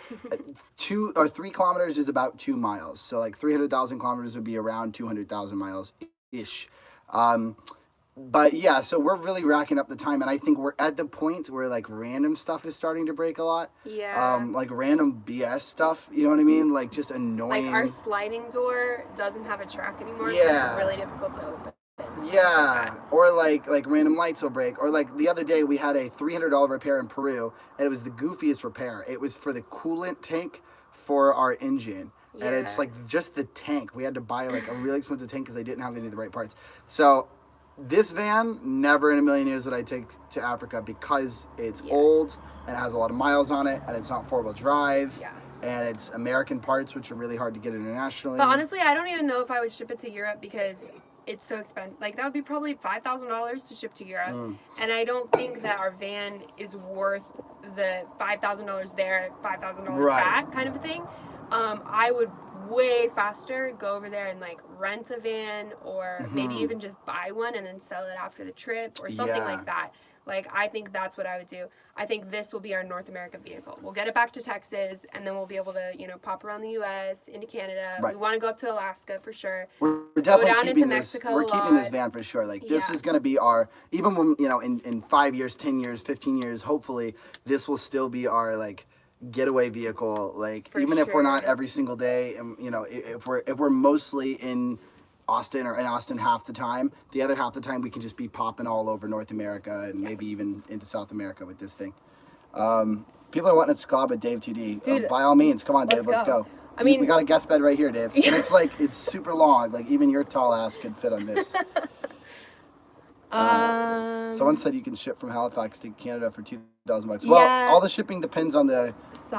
2 or 3 kilometers is about 2 miles. So like 300,000 kilometers would be around 200,000 miles ish. But yeah, so we're really racking up the time, and I think we're at the point where like random stuff is starting to break a lot. Yeah. Like random BS stuff, you know what I mean? Like just annoying. Like our sliding door doesn't have a track anymore, so Yeah. it's really difficult to open. Yeah, or like random lights will break, or like the other day we had a $300 repair in Peru, and it was the goofiest repair. It was for the coolant tank for our engine, and it's Yeah. like just the tank. We had to buy like a really expensive tank because they didn't have any of the right parts. So this van, never in a million years would I take to Africa, because it's old and it has a lot of miles on it, and it's not 4-wheel drive. Yeah. And it's American parts, which are really hard to get internationally. But honestly, I don't even know if I would ship it to Europe because it's so expensive. Like that would be probably $5,000 to ship to Europe, and I don't think that our van is worth the $5,000 there, $5,000 Right. back kind of a thing. I would way faster go over there and like rent a van, or maybe even just buy one and then sell it after the trip or something Yeah. like that. Like I think that's what I would do. I think this will be our North America vehicle. We'll get it back to Texas, and then we'll be able to, pop around the U.S., into Canada. Right. We want to go up to Alaska for sure. We're down definitely into keeping this. Mexico We're a keeping this lot. van for sure. Like this Yeah. is going to be our, even when in 5 years, 10 years, 15 years, hopefully this will still be our like getaway vehicle. Like For even if we're not sure. every single day, and if we're mostly in Austin or in Austin half the time, the other half the time we can just be popping all over North America and maybe even into South America with this thing. People are wanting to scob at Dave 2D. Dude, By all means, come on, Dave, let's go. I mean, we got a guest bed right here, Dave. And it's like, it's super long. Like, even your tall ass could fit on this. Someone said you can ship from Halifax to Canada for $2,000. Well, all the shipping depends on the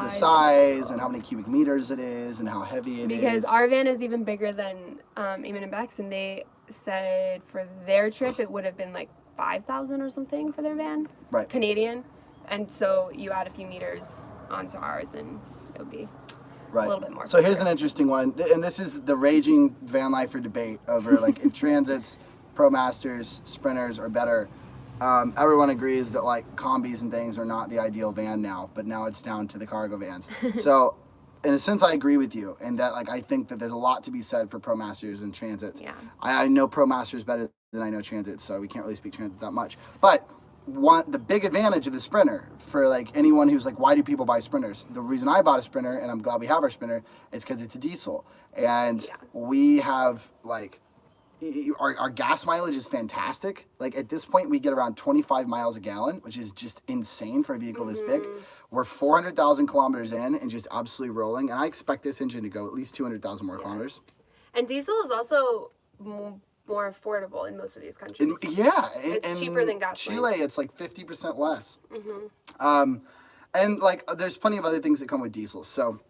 size and how many cubic meters it is and how heavy it is. Because our van is even bigger than Eamon and Beck's, and they said for their trip it would have been like 5,000 or something for their van, right? Canadian, and so you add a few meters onto ours, and it would be a little bit more. So here's an interesting one, and this is the raging van lifer debate over like if Transits, ProMasters, Sprinters are better. Everyone agrees that like combis and things are not the ideal van now, but now it's down to the cargo vans. So in a sense, I agree with you in that like I think that there's a lot to be said for ProMasters and Transits. Yeah. I know ProMasters better than I know Transits, so we can't really speak Transits that much. But the big advantage of the Sprinter for like anyone who's like, why do people buy Sprinters? The reason I bought a Sprinter, and I'm glad we have our Sprinter, is because it's a diesel, and we have like. Our gas mileage is fantastic. Like at this point, we get around 25 miles a gallon, which is just insane for a vehicle this big. We're 400,000 kilometers in and just absolutely rolling. And I expect this engine to go at least 200,000 more kilometers. And diesel is also more affordable in most of these countries. It's cheaper than gasoline. Chile, it's like 50% less. And like there's plenty of other things that come with diesels. So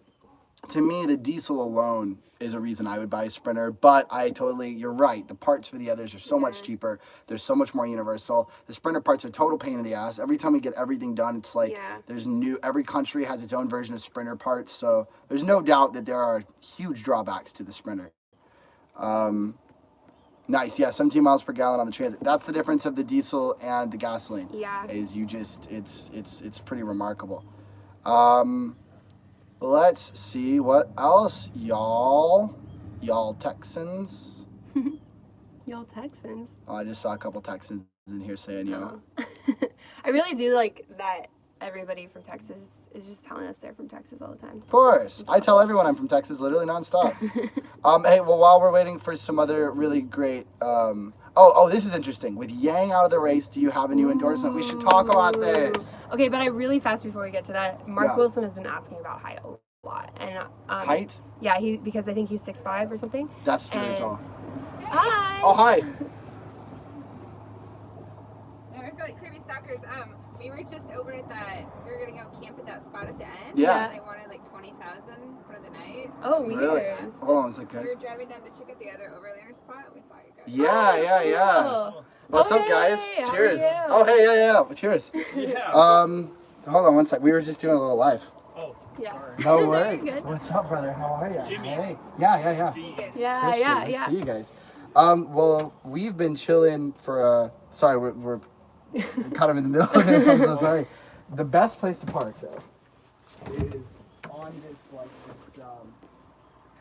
to me, the diesel alone is a reason I would buy a Sprinter, but you're right. The parts for the others are so much cheaper. They're so much more universal. The Sprinter parts are total pain in the ass. Every time we get everything done, it's like every country has its own version of Sprinter parts. So there's no doubt that there are huge drawbacks to the Sprinter. Nice, 17 miles per gallon on the Transit. That's the difference of the diesel and the gasoline. Yeah. It's pretty remarkable. Let's see what else, y'all Texans. Y'all Texans. Oh, I just saw a couple Texans in here saying y'all. I really do like that everybody from Texas is just telling us they're from Texas all the time. Of course. I tell everyone I'm from Texas literally nonstop. Hey, well, while we're waiting for some other really great... this is interesting. With Yang out of the race, do you have a new endorsement? We should talk about this. Okay, but really fast before we get to that, Mark Wilson has been asking about height a lot. And height? Yeah, because I think he's 6'5" or something. That's really tall. Hi! Oh, hi! I feel like creepy stalkers. We were just over at we were gonna go camp at that spot at the end. Yeah. And they wanted like 20,000 for the night. Oh, weird. Really? Hold on a second, We guys. were driving down to check out the other overlander spot. We saw you guys. Yeah. Oh. What's up, guys? Cheers. Oh, hey, yeah. Cheers. Yeah. Hold on one sec. We were just doing a little live. Oh, Yeah. sorry. No You're worries. good. What's up, brother? How are you? Jimmy. Hey. Yeah. G. Yeah, Christian, nice to see you guys. Well, we've been chilling for sorry, we're kind of in the middle of this. I'm so sorry. The best place to park though is on this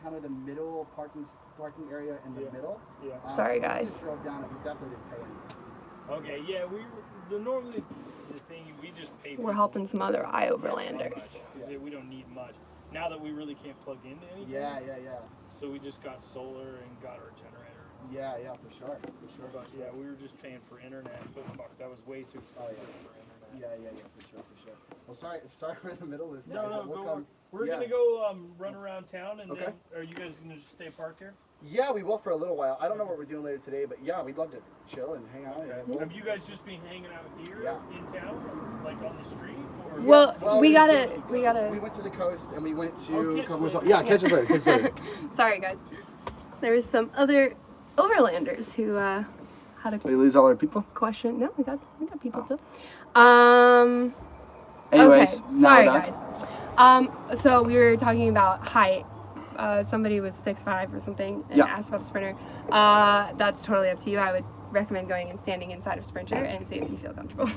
kind of the middle parking area in the middle. Yeah. Sorry, We guys. just drove down it. We definitely didn't pay anything. Okay, yeah, normally the thing, we just pay. We're helping some other overlanders. Yeah, we don't need much. Now that we really can't plug into anything. Yeah. So we just got solar and got our generator. Yeah, for sure. But yeah, we were just paying for internet, but fuck, that was way too expensive for internet. Yeah, for sure. Well, sorry we're in the middle of this. No, We'll we're gonna go run around town, and Okay. then are you guys gonna just stay parked here? Yeah, we will for a little while. I don't know what we're doing later today, but yeah, we'd love to chill and hang out. Okay. Have you guys just been hanging out here in town, like on the street? Or? Well, we gotta. We went to the coast and we went to Oh, a couple catch of... you Yeah, catch us later. Sorry, guys. There was some other overlanders who had a We lose all our people? question. No, we got people still. Anyways, okay. now Sorry, we're back. guys. So we were talking about height. Somebody was 6'5" or something and asked about the Sprinter. That's totally up to you. I would recommend going and standing inside of Sprinter and see if you feel comfortable.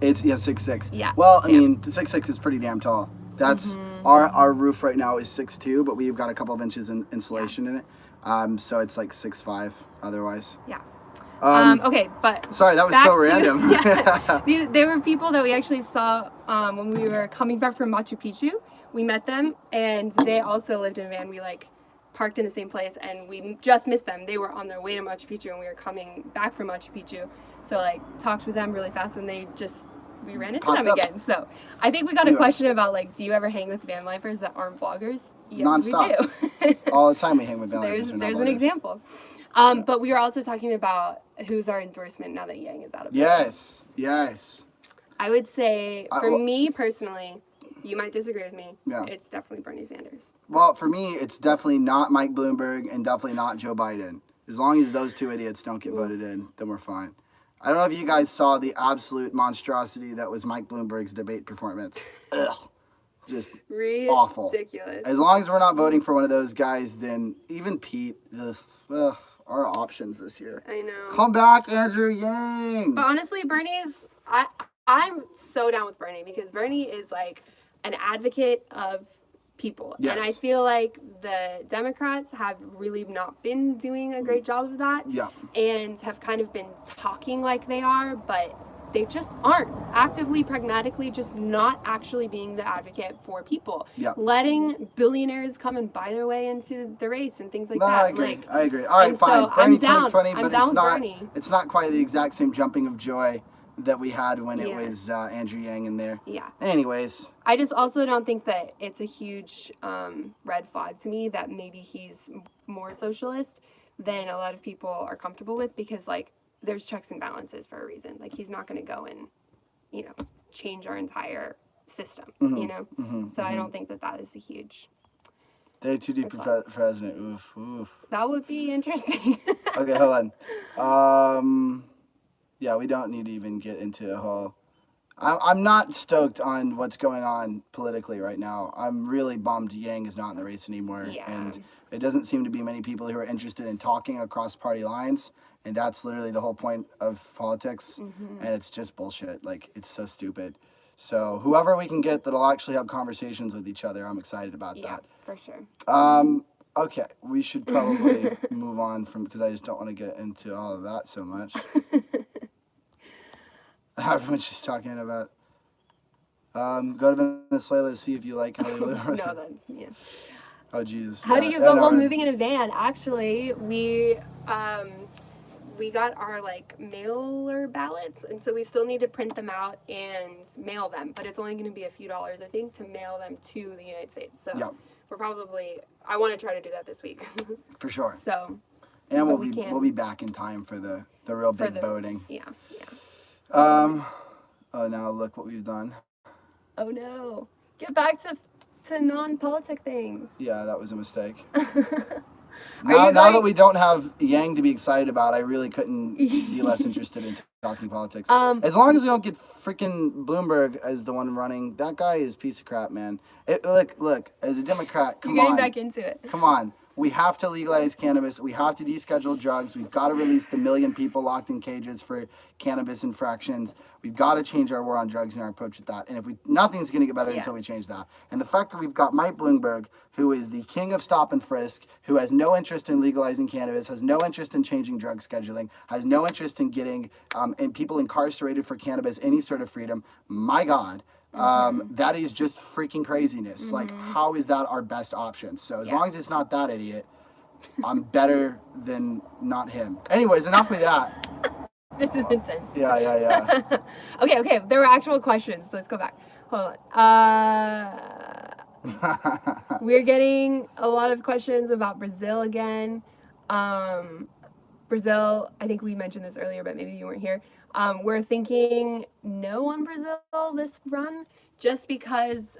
It's 6'6". Yeah. Well, I mean, the 6'6" is pretty damn tall. That's our roof right now is 6'2", but we've got a couple of inches in insulation in it. So it's like 6'5" otherwise. Yeah. Okay, but sorry, that was back so to- random. Yeah. There were people that we actually saw when we were coming back from Machu Picchu. We met them, and they also lived in a van. We parked in the same place, and we just missed them. They were on their way to Machu Picchu, and we were coming back from Machu Picchu. So talked with them really fast, and they just we ran into Popped them up. again. So I think we got a Anyways. question about like, do you ever hang with van lifers that aren't vloggers? Yes, Nonstop. we do. All the time we hang with van lifers there's who are not there's an vloggers. example. But we were also talking about who's our endorsement now that Yang is out of business. Yes. I would say, for well- me personally, you might disagree with me. Yeah. It's definitely Bernie Sanders. Well, for me, it's definitely not Mike Bloomberg and definitely not Joe Biden. As long as those two idiots don't get voted in, then we're fine. I don't know if you guys saw the absolute monstrosity that was Mike Bloomberg's debate performance. Ugh. Just awful. Ridiculous. As long as we're not voting for one of those guys, then even Pete, our options this year. I know. Come back, Andrew Yang. But honestly, I'm so down with Bernie because Bernie is like an advocate of people. Yes. And I feel like the Democrats have really not been doing a great job of that. Yeah. And have kind of been talking like they are, but they just aren't actively, pragmatically, just not actually being the advocate for people. Yeah. Letting billionaires come and buy their way into the race and things like No, that. I agree. Like, I agree. All right, and fine. so Bernie I'm down. 2020, I'm but down it's with not. Bernie. It's not quite the exact same jumping of joy that we had when it Yeah. was Andrew Yang in there. Yeah. Anyways, I just also don't think that it's a huge red flag to me that maybe he's more socialist than a lot of people are comfortable with because, like, there's checks and balances for a reason. Like, he's not going to go and, you know, change our entire system, you know? So I don't think that that is a huge... day 2 deep president. Oof, oof. That would be interesting. Okay, hold on. Yeah, we don't need to even get into a whole... I'm not stoked on what's going on politically right now. I'm really bummed Yang is not in the race anymore. Yeah. And it doesn't seem to be many people who are interested in talking across party lines. And that's literally the whole point of politics. And it's just bullshit. Like, it's so stupid. So whoever we can get that'll actually have conversations with each other, I'm excited about Yeah, that. for sure. Okay, we should probably move on from, because I just don't want to get into all of that so much. Everyone's just talking about, go to Venezuela to see if you like how they live. No, that's... Yeah. Oh, Jesus. How do you go about moving in a van? Actually, we got our like mailer ballots, and so we still need to print them out and mail them. But it's only going to be a few dollars, I think, to mail them to the United States. So Yeah. we're probably. I want to try to do that this week. For sure. So. And but we'll be back in time for the real big voting. Yeah. Yeah. Oh, now look what we've done. Oh no! Get back to non-politic things. Yeah, that was a mistake. Are Now you that we don't have Yang to be excited about, I really couldn't be less interested in talking politics. As long as we don't get freaking Bloomberg as the one running, that guy is a piece of crap, man. Look, as a Democrat, come You're on. getting back into it. Come on. We have to legalize cannabis. We have to deschedule drugs. We've got to release the 1 million people locked in cages for cannabis infractions. We've got to change our war on drugs and our approach with that. And if nothing's going to get better until we change that. And the fact that we've got Mike Bloomberg, who is the king of stop and frisk, who has no interest in legalizing cannabis, has no interest in changing drug scheduling, has no interest in getting people incarcerated for cannabis any sort of freedom. My God. That is just freaking craziness. Like, how is that our best option? So as long as it's not that idiot, I'm better than not him. Anyways, enough with that. This is intense. Yeah. Okay. There were actual questions. Let's go back. Hold on. We're getting a lot of questions about Brazil again. Brazil, I think we mentioned this earlier, but maybe you weren't here. We're thinking no on Brazil this run, just because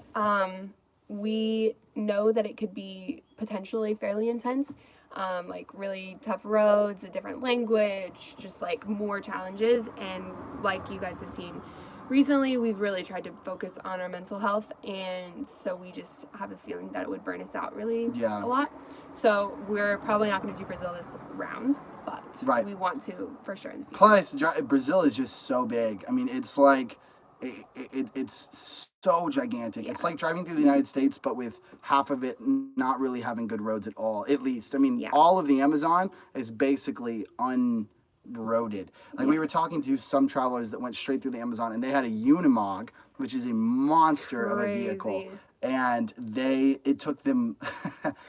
we know that it could be potentially fairly intense. Like really tough roads, a different language, just like more challenges. And like you guys have seen recently, we've really tried to focus on our mental health. And so we just have a feeling that it would burn us out really a lot. So we're probably not going to do Brazil this round, but we want to for sure in the future. Plus, Brazil is just so big. I mean, it's like, it's so gigantic. It's like driving through the United States, but with half of it not really having good roads at all, at least. I mean, all of the Amazon is basically unroaded. Like, we were talking to some travelers that went straight through the Amazon, and they had a Unimog, which is a monster of a vehicle. And it took them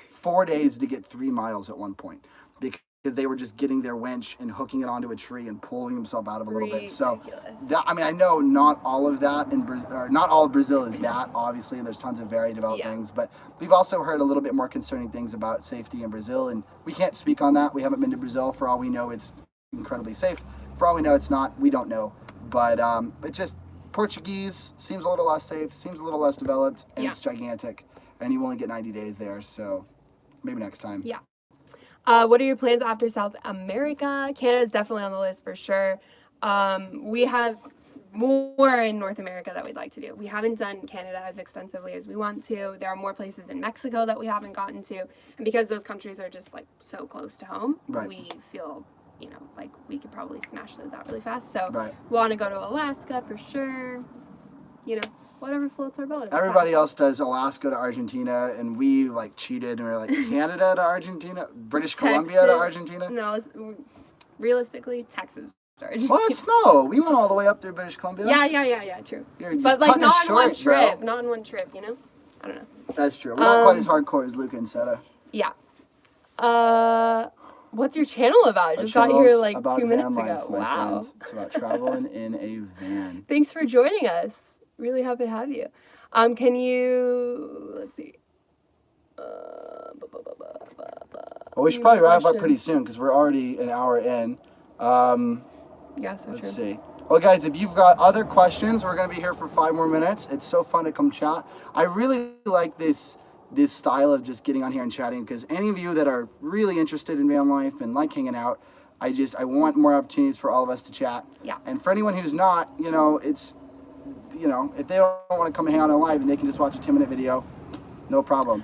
4 days to get 3 miles at one point, because because they were just getting their winch and hooking it onto a tree and pulling themselves out of a little bit. So Ridiculous. that, I mean, I know not all of that in Brazil, or not all of Brazil is that, obviously, and there's tons of very developed Yeah. things, but we've also heard a little bit more concerning things about safety in Brazil, and we can't speak on that. We haven't been to Brazil. For all we know, it's incredibly safe. For all we know, it's not. We don't know. But just Portuguese seems a little less safe, seems a little less developed, and Yeah. it's gigantic, and you only get 90 days there, so maybe next time. Yeah. What are your plans after South America? Canada is definitely on the list for sure. We have more in North America that we'd like to do. We haven't done Canada as extensively as we want to. There are more places in Mexico that we haven't gotten to. And because those countries are just like so close to home, Right. we feel, like we could probably smash those out really fast. So Right. we want to go to Alaska for sure. Whatever floats our boat. at the Everybody time. else does Alaska to Argentina, and we like cheated and we're like Canada to Argentina, British Columbia to Texas- Argentina. No, realistically, Texas to Argentina. What? No, we went all the way up through British Columbia. Yeah, true. You're But like cutting us not in one short, bro. trip. Not in one trip, I don't know. That's true. We're not quite as hardcore as Luca and Seta. Yeah. What's your channel about? I Our just got here channel's like about 2 minutes van ago. life, my Wow. friend. It's about traveling in a van. Thanks for joining us. Really happy to have you. Can you let's see. Well, we should probably wrap up pretty soon because we're already an hour in. Yeah, so Let's true. see. Well, guys, if you've got other questions, we're going to be here for 5 more minutes. It's so fun to come chat. I really like this style of just getting on here and chatting because any of you that are really interested in van life and like hanging out, I want more opportunities for all of us to chat. Yeah. And for anyone who's not, it's, if they don't want to come and hang out on live and they can just watch a 10-minute video, no problem.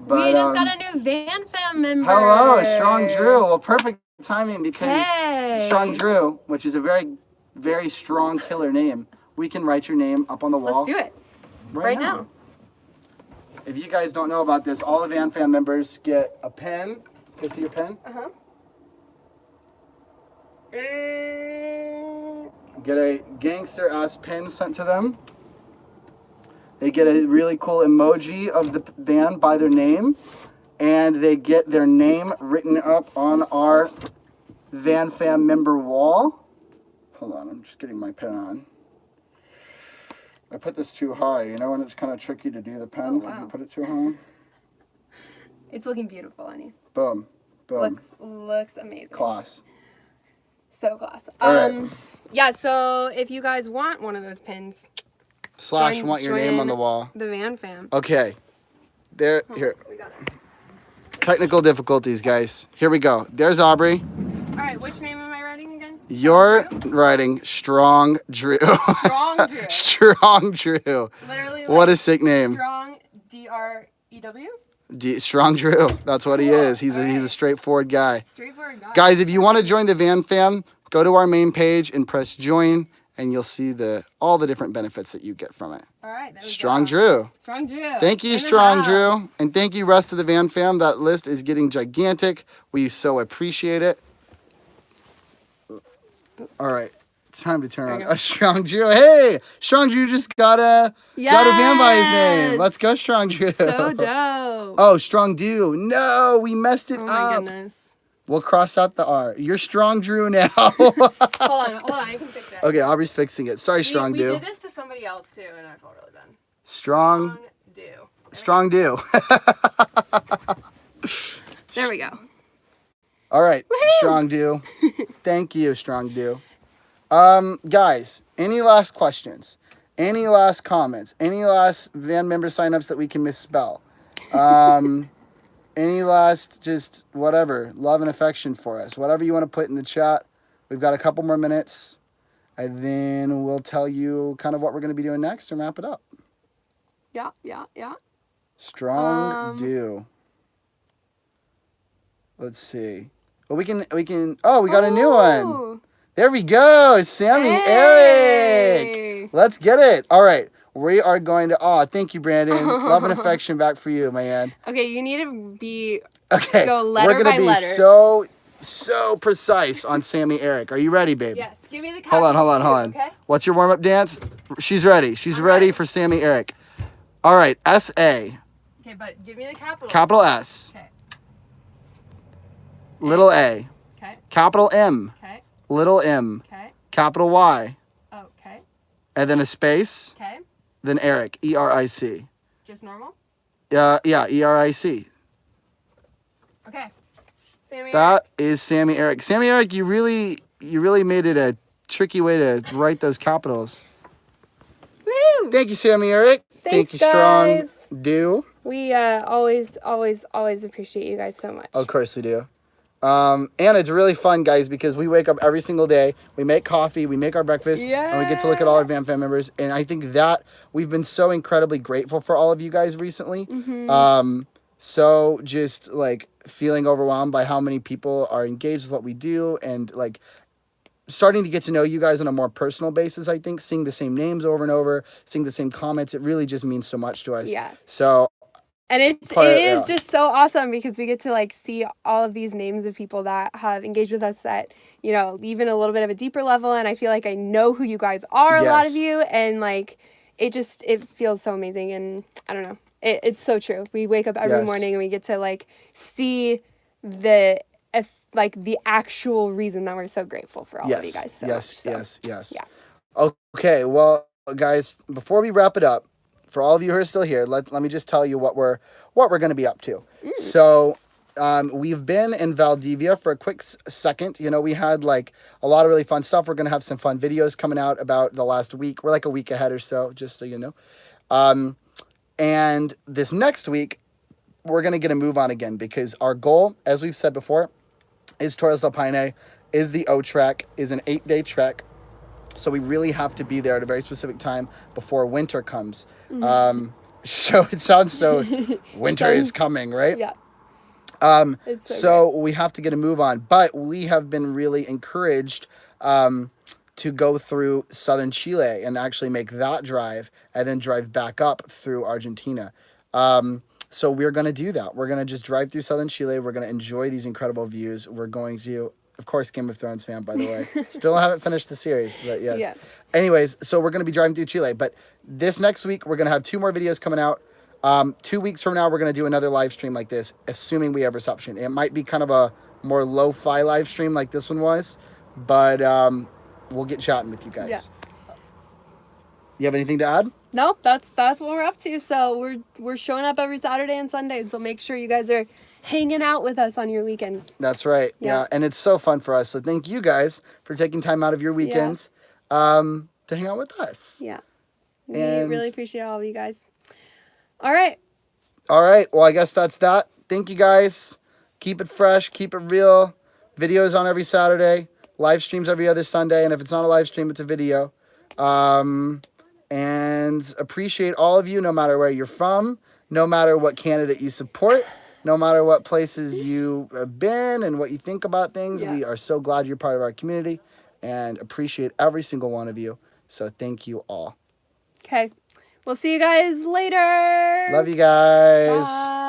But, we just got a new Van Fam member. hello, Strong Drew. Well, perfect timing because Hey. Strong Drew, which is a very, very strong killer name, we can write your name up on the wall. Let's do it right now. If you guys don't know about this, all the Van Fam members get a pen. Can I see your pen? Uh-huh. Get a gangster-ass pen sent to them. They get a really cool emoji of the van by their name. And they get their name written up on our Van Fam member wall. Hold on, I'm just getting my pen on. I put this too high, when it's kind of tricky to do the pen because you put it too high. It's looking beautiful on you. Boom. Boom. Looks amazing. Class. So class. All right. Yeah, so if you guys want one of those pins, / join- want your name join on the wall. the Van Fam. Okay. Here. We got it. Technical difficulties, guys. Here we go. There's Aubrey. All right, which name am I writing again? You're writing Strong Drew. Strong Drew. Strong Drew. Literally. What a sick name. Strong DREW. Strong Drew. That's what he Cool. is. He's a straightforward guy. Straightforward guy. Guys, if you want to join the Van Fam, go to our main page and press join, and you'll see all the different benefits that you get from it. All right. There we Strong go. Drew. Strong Drew. Thank you, In the Strong house. Drew. And thank you, rest of the Van Fam. That list is getting gigantic. We so appreciate it. All right. It's time to turn There on you go. a Strong Drew. Hey, Strong Drew just got a van by his name. Yes. Let's go, Strong Drew. So dope. Oh, Strong Drew. No, we messed it Oh my up. goodness. We'll cross out the R. You're Strong Drew now. Hold on, I can fix it. Okay, Aubrey's fixing it. Sorry, Strong we Drew. did this to somebody else too, and I felt really bad. Strong Strong Drew. Drew. There we go. All right, Woohoo! Strong Drew. Thank you, Strong Drew. Guys, any last questions? Any last comments? Any last van member signups that we can misspell? Any last just whatever, love and affection for us? Whatever you want to put in the chat. We've got a couple more minutes, and then we'll tell you kind of what we're going to be doing next and wrap it up. Yeah. Strong Drew. Let's see. Well, we can. Oh, we got a new one. Ooh. There we go. It's Sammy Hey. Eric. Let's get it. All right. We are going to. Oh, thank you, Brandon. Love and affection back for you, man. Okay, you need to be Okay. Go letter We're gonna by be letter. so precise on Sammy Eric. Are you ready, babe? Yes. Give me the Hold on. captions too, Okay. What's your warm-up dance? She's ready. She's I'm ready ready. for Sammy Eric. All right. S-A. Okay, but give me the capitals. Capital S. Okay. Little A. capital M, Okay. little m, Okay. capital Y, Okay. and then a space, Okay. then Eric, E-R-I-C. Just normal? Yeah, E-R-I-C. Okay. Sammy. That is Sammy Eric. Sammy Eric, you really made it a tricky way to write those capitals. Woo! Thank you, Sammy Eric. Thanks, Thank you, Strong guys. Do. We always appreciate you guys so much. Of course we do. And it's really fun, guys, because we wake up every single day. We make coffee, we make our breakfast, and we get to look at all our Van Fan members. And I think that we've been so incredibly grateful for all of you guys recently. So just like feeling overwhelmed by how many people are engaged with what we do, and like starting to get to know you guys on a more personal basis. I think seeing the same names over and over, seeing the same comments, it really just means so much to us. Yeah. So. And it is just so awesome because we get to like see all of these names of people that have engaged with us at, you know, even a little bit of a deeper level. And I feel like I know who you guys are, a lot of you. And like, it feels so amazing. And I don't know, it's so true. We wake up every morning and we get to like see the actual reason that we're so grateful for all of you guys so much. So, Yes. Yeah. Okay, well, guys, before we wrap it up, for all of you who are still here, let me just tell you what we're going to be up to. So, we've been in Valdivia for a quick second. You know, we had like a lot of really fun stuff. We're going to have some fun videos coming out about the last week. We're like a week ahead or so, just so you know. And this next week, we're going to get a move on again because our goal, as we've said before, is Torres del Paine, is the O trek, is an 8-day trek. So we really have to be there at a very specific time before winter comes. So it sounds so winter is coming, right? Yeah. It's so we have to get a move on. But we have been really encouraged to go through southern Chile and actually make that drive and then drive back up through Argentina. So we're going to do that. We're going to just drive through southern Chile. We're going to enjoy these incredible views. We're going to... Of course, Game of Thrones fan, by the way. Still haven't finished the series, but yes. Yeah. Anyways, so we're going to be driving through Chile. But this next week, we're going to have 2 more videos coming out. 2 weeks from now, we're going to do another live stream like this, assuming we have reception. It might be kind of a more lo-fi live stream like this one was, but we'll get chatting with you guys. Yeah. You have anything to add? Nope, that's what we're up to. So we're showing up every Saturday and Sunday. So make sure you guys are hanging out with us on your weekends. That's right. Yeah. And it's so fun for us. So thank you guys for taking time out of your weekends to hang out with us. Yeah. We really appreciate all of you guys. All right. Well, I guess that's that. Thank you guys. Keep it fresh. Keep it real. Videos on every Saturday. Live streams every other Sunday. And if it's not a live stream, it's a video. And appreciate all of you, no matter where you're from, no matter what candidate you support, no matter what places you have been and what you think about things. We are so glad you're part of our community and appreciate every single one of you. So thank you all. Okay. We'll see you guys later. Love you guys. Bye.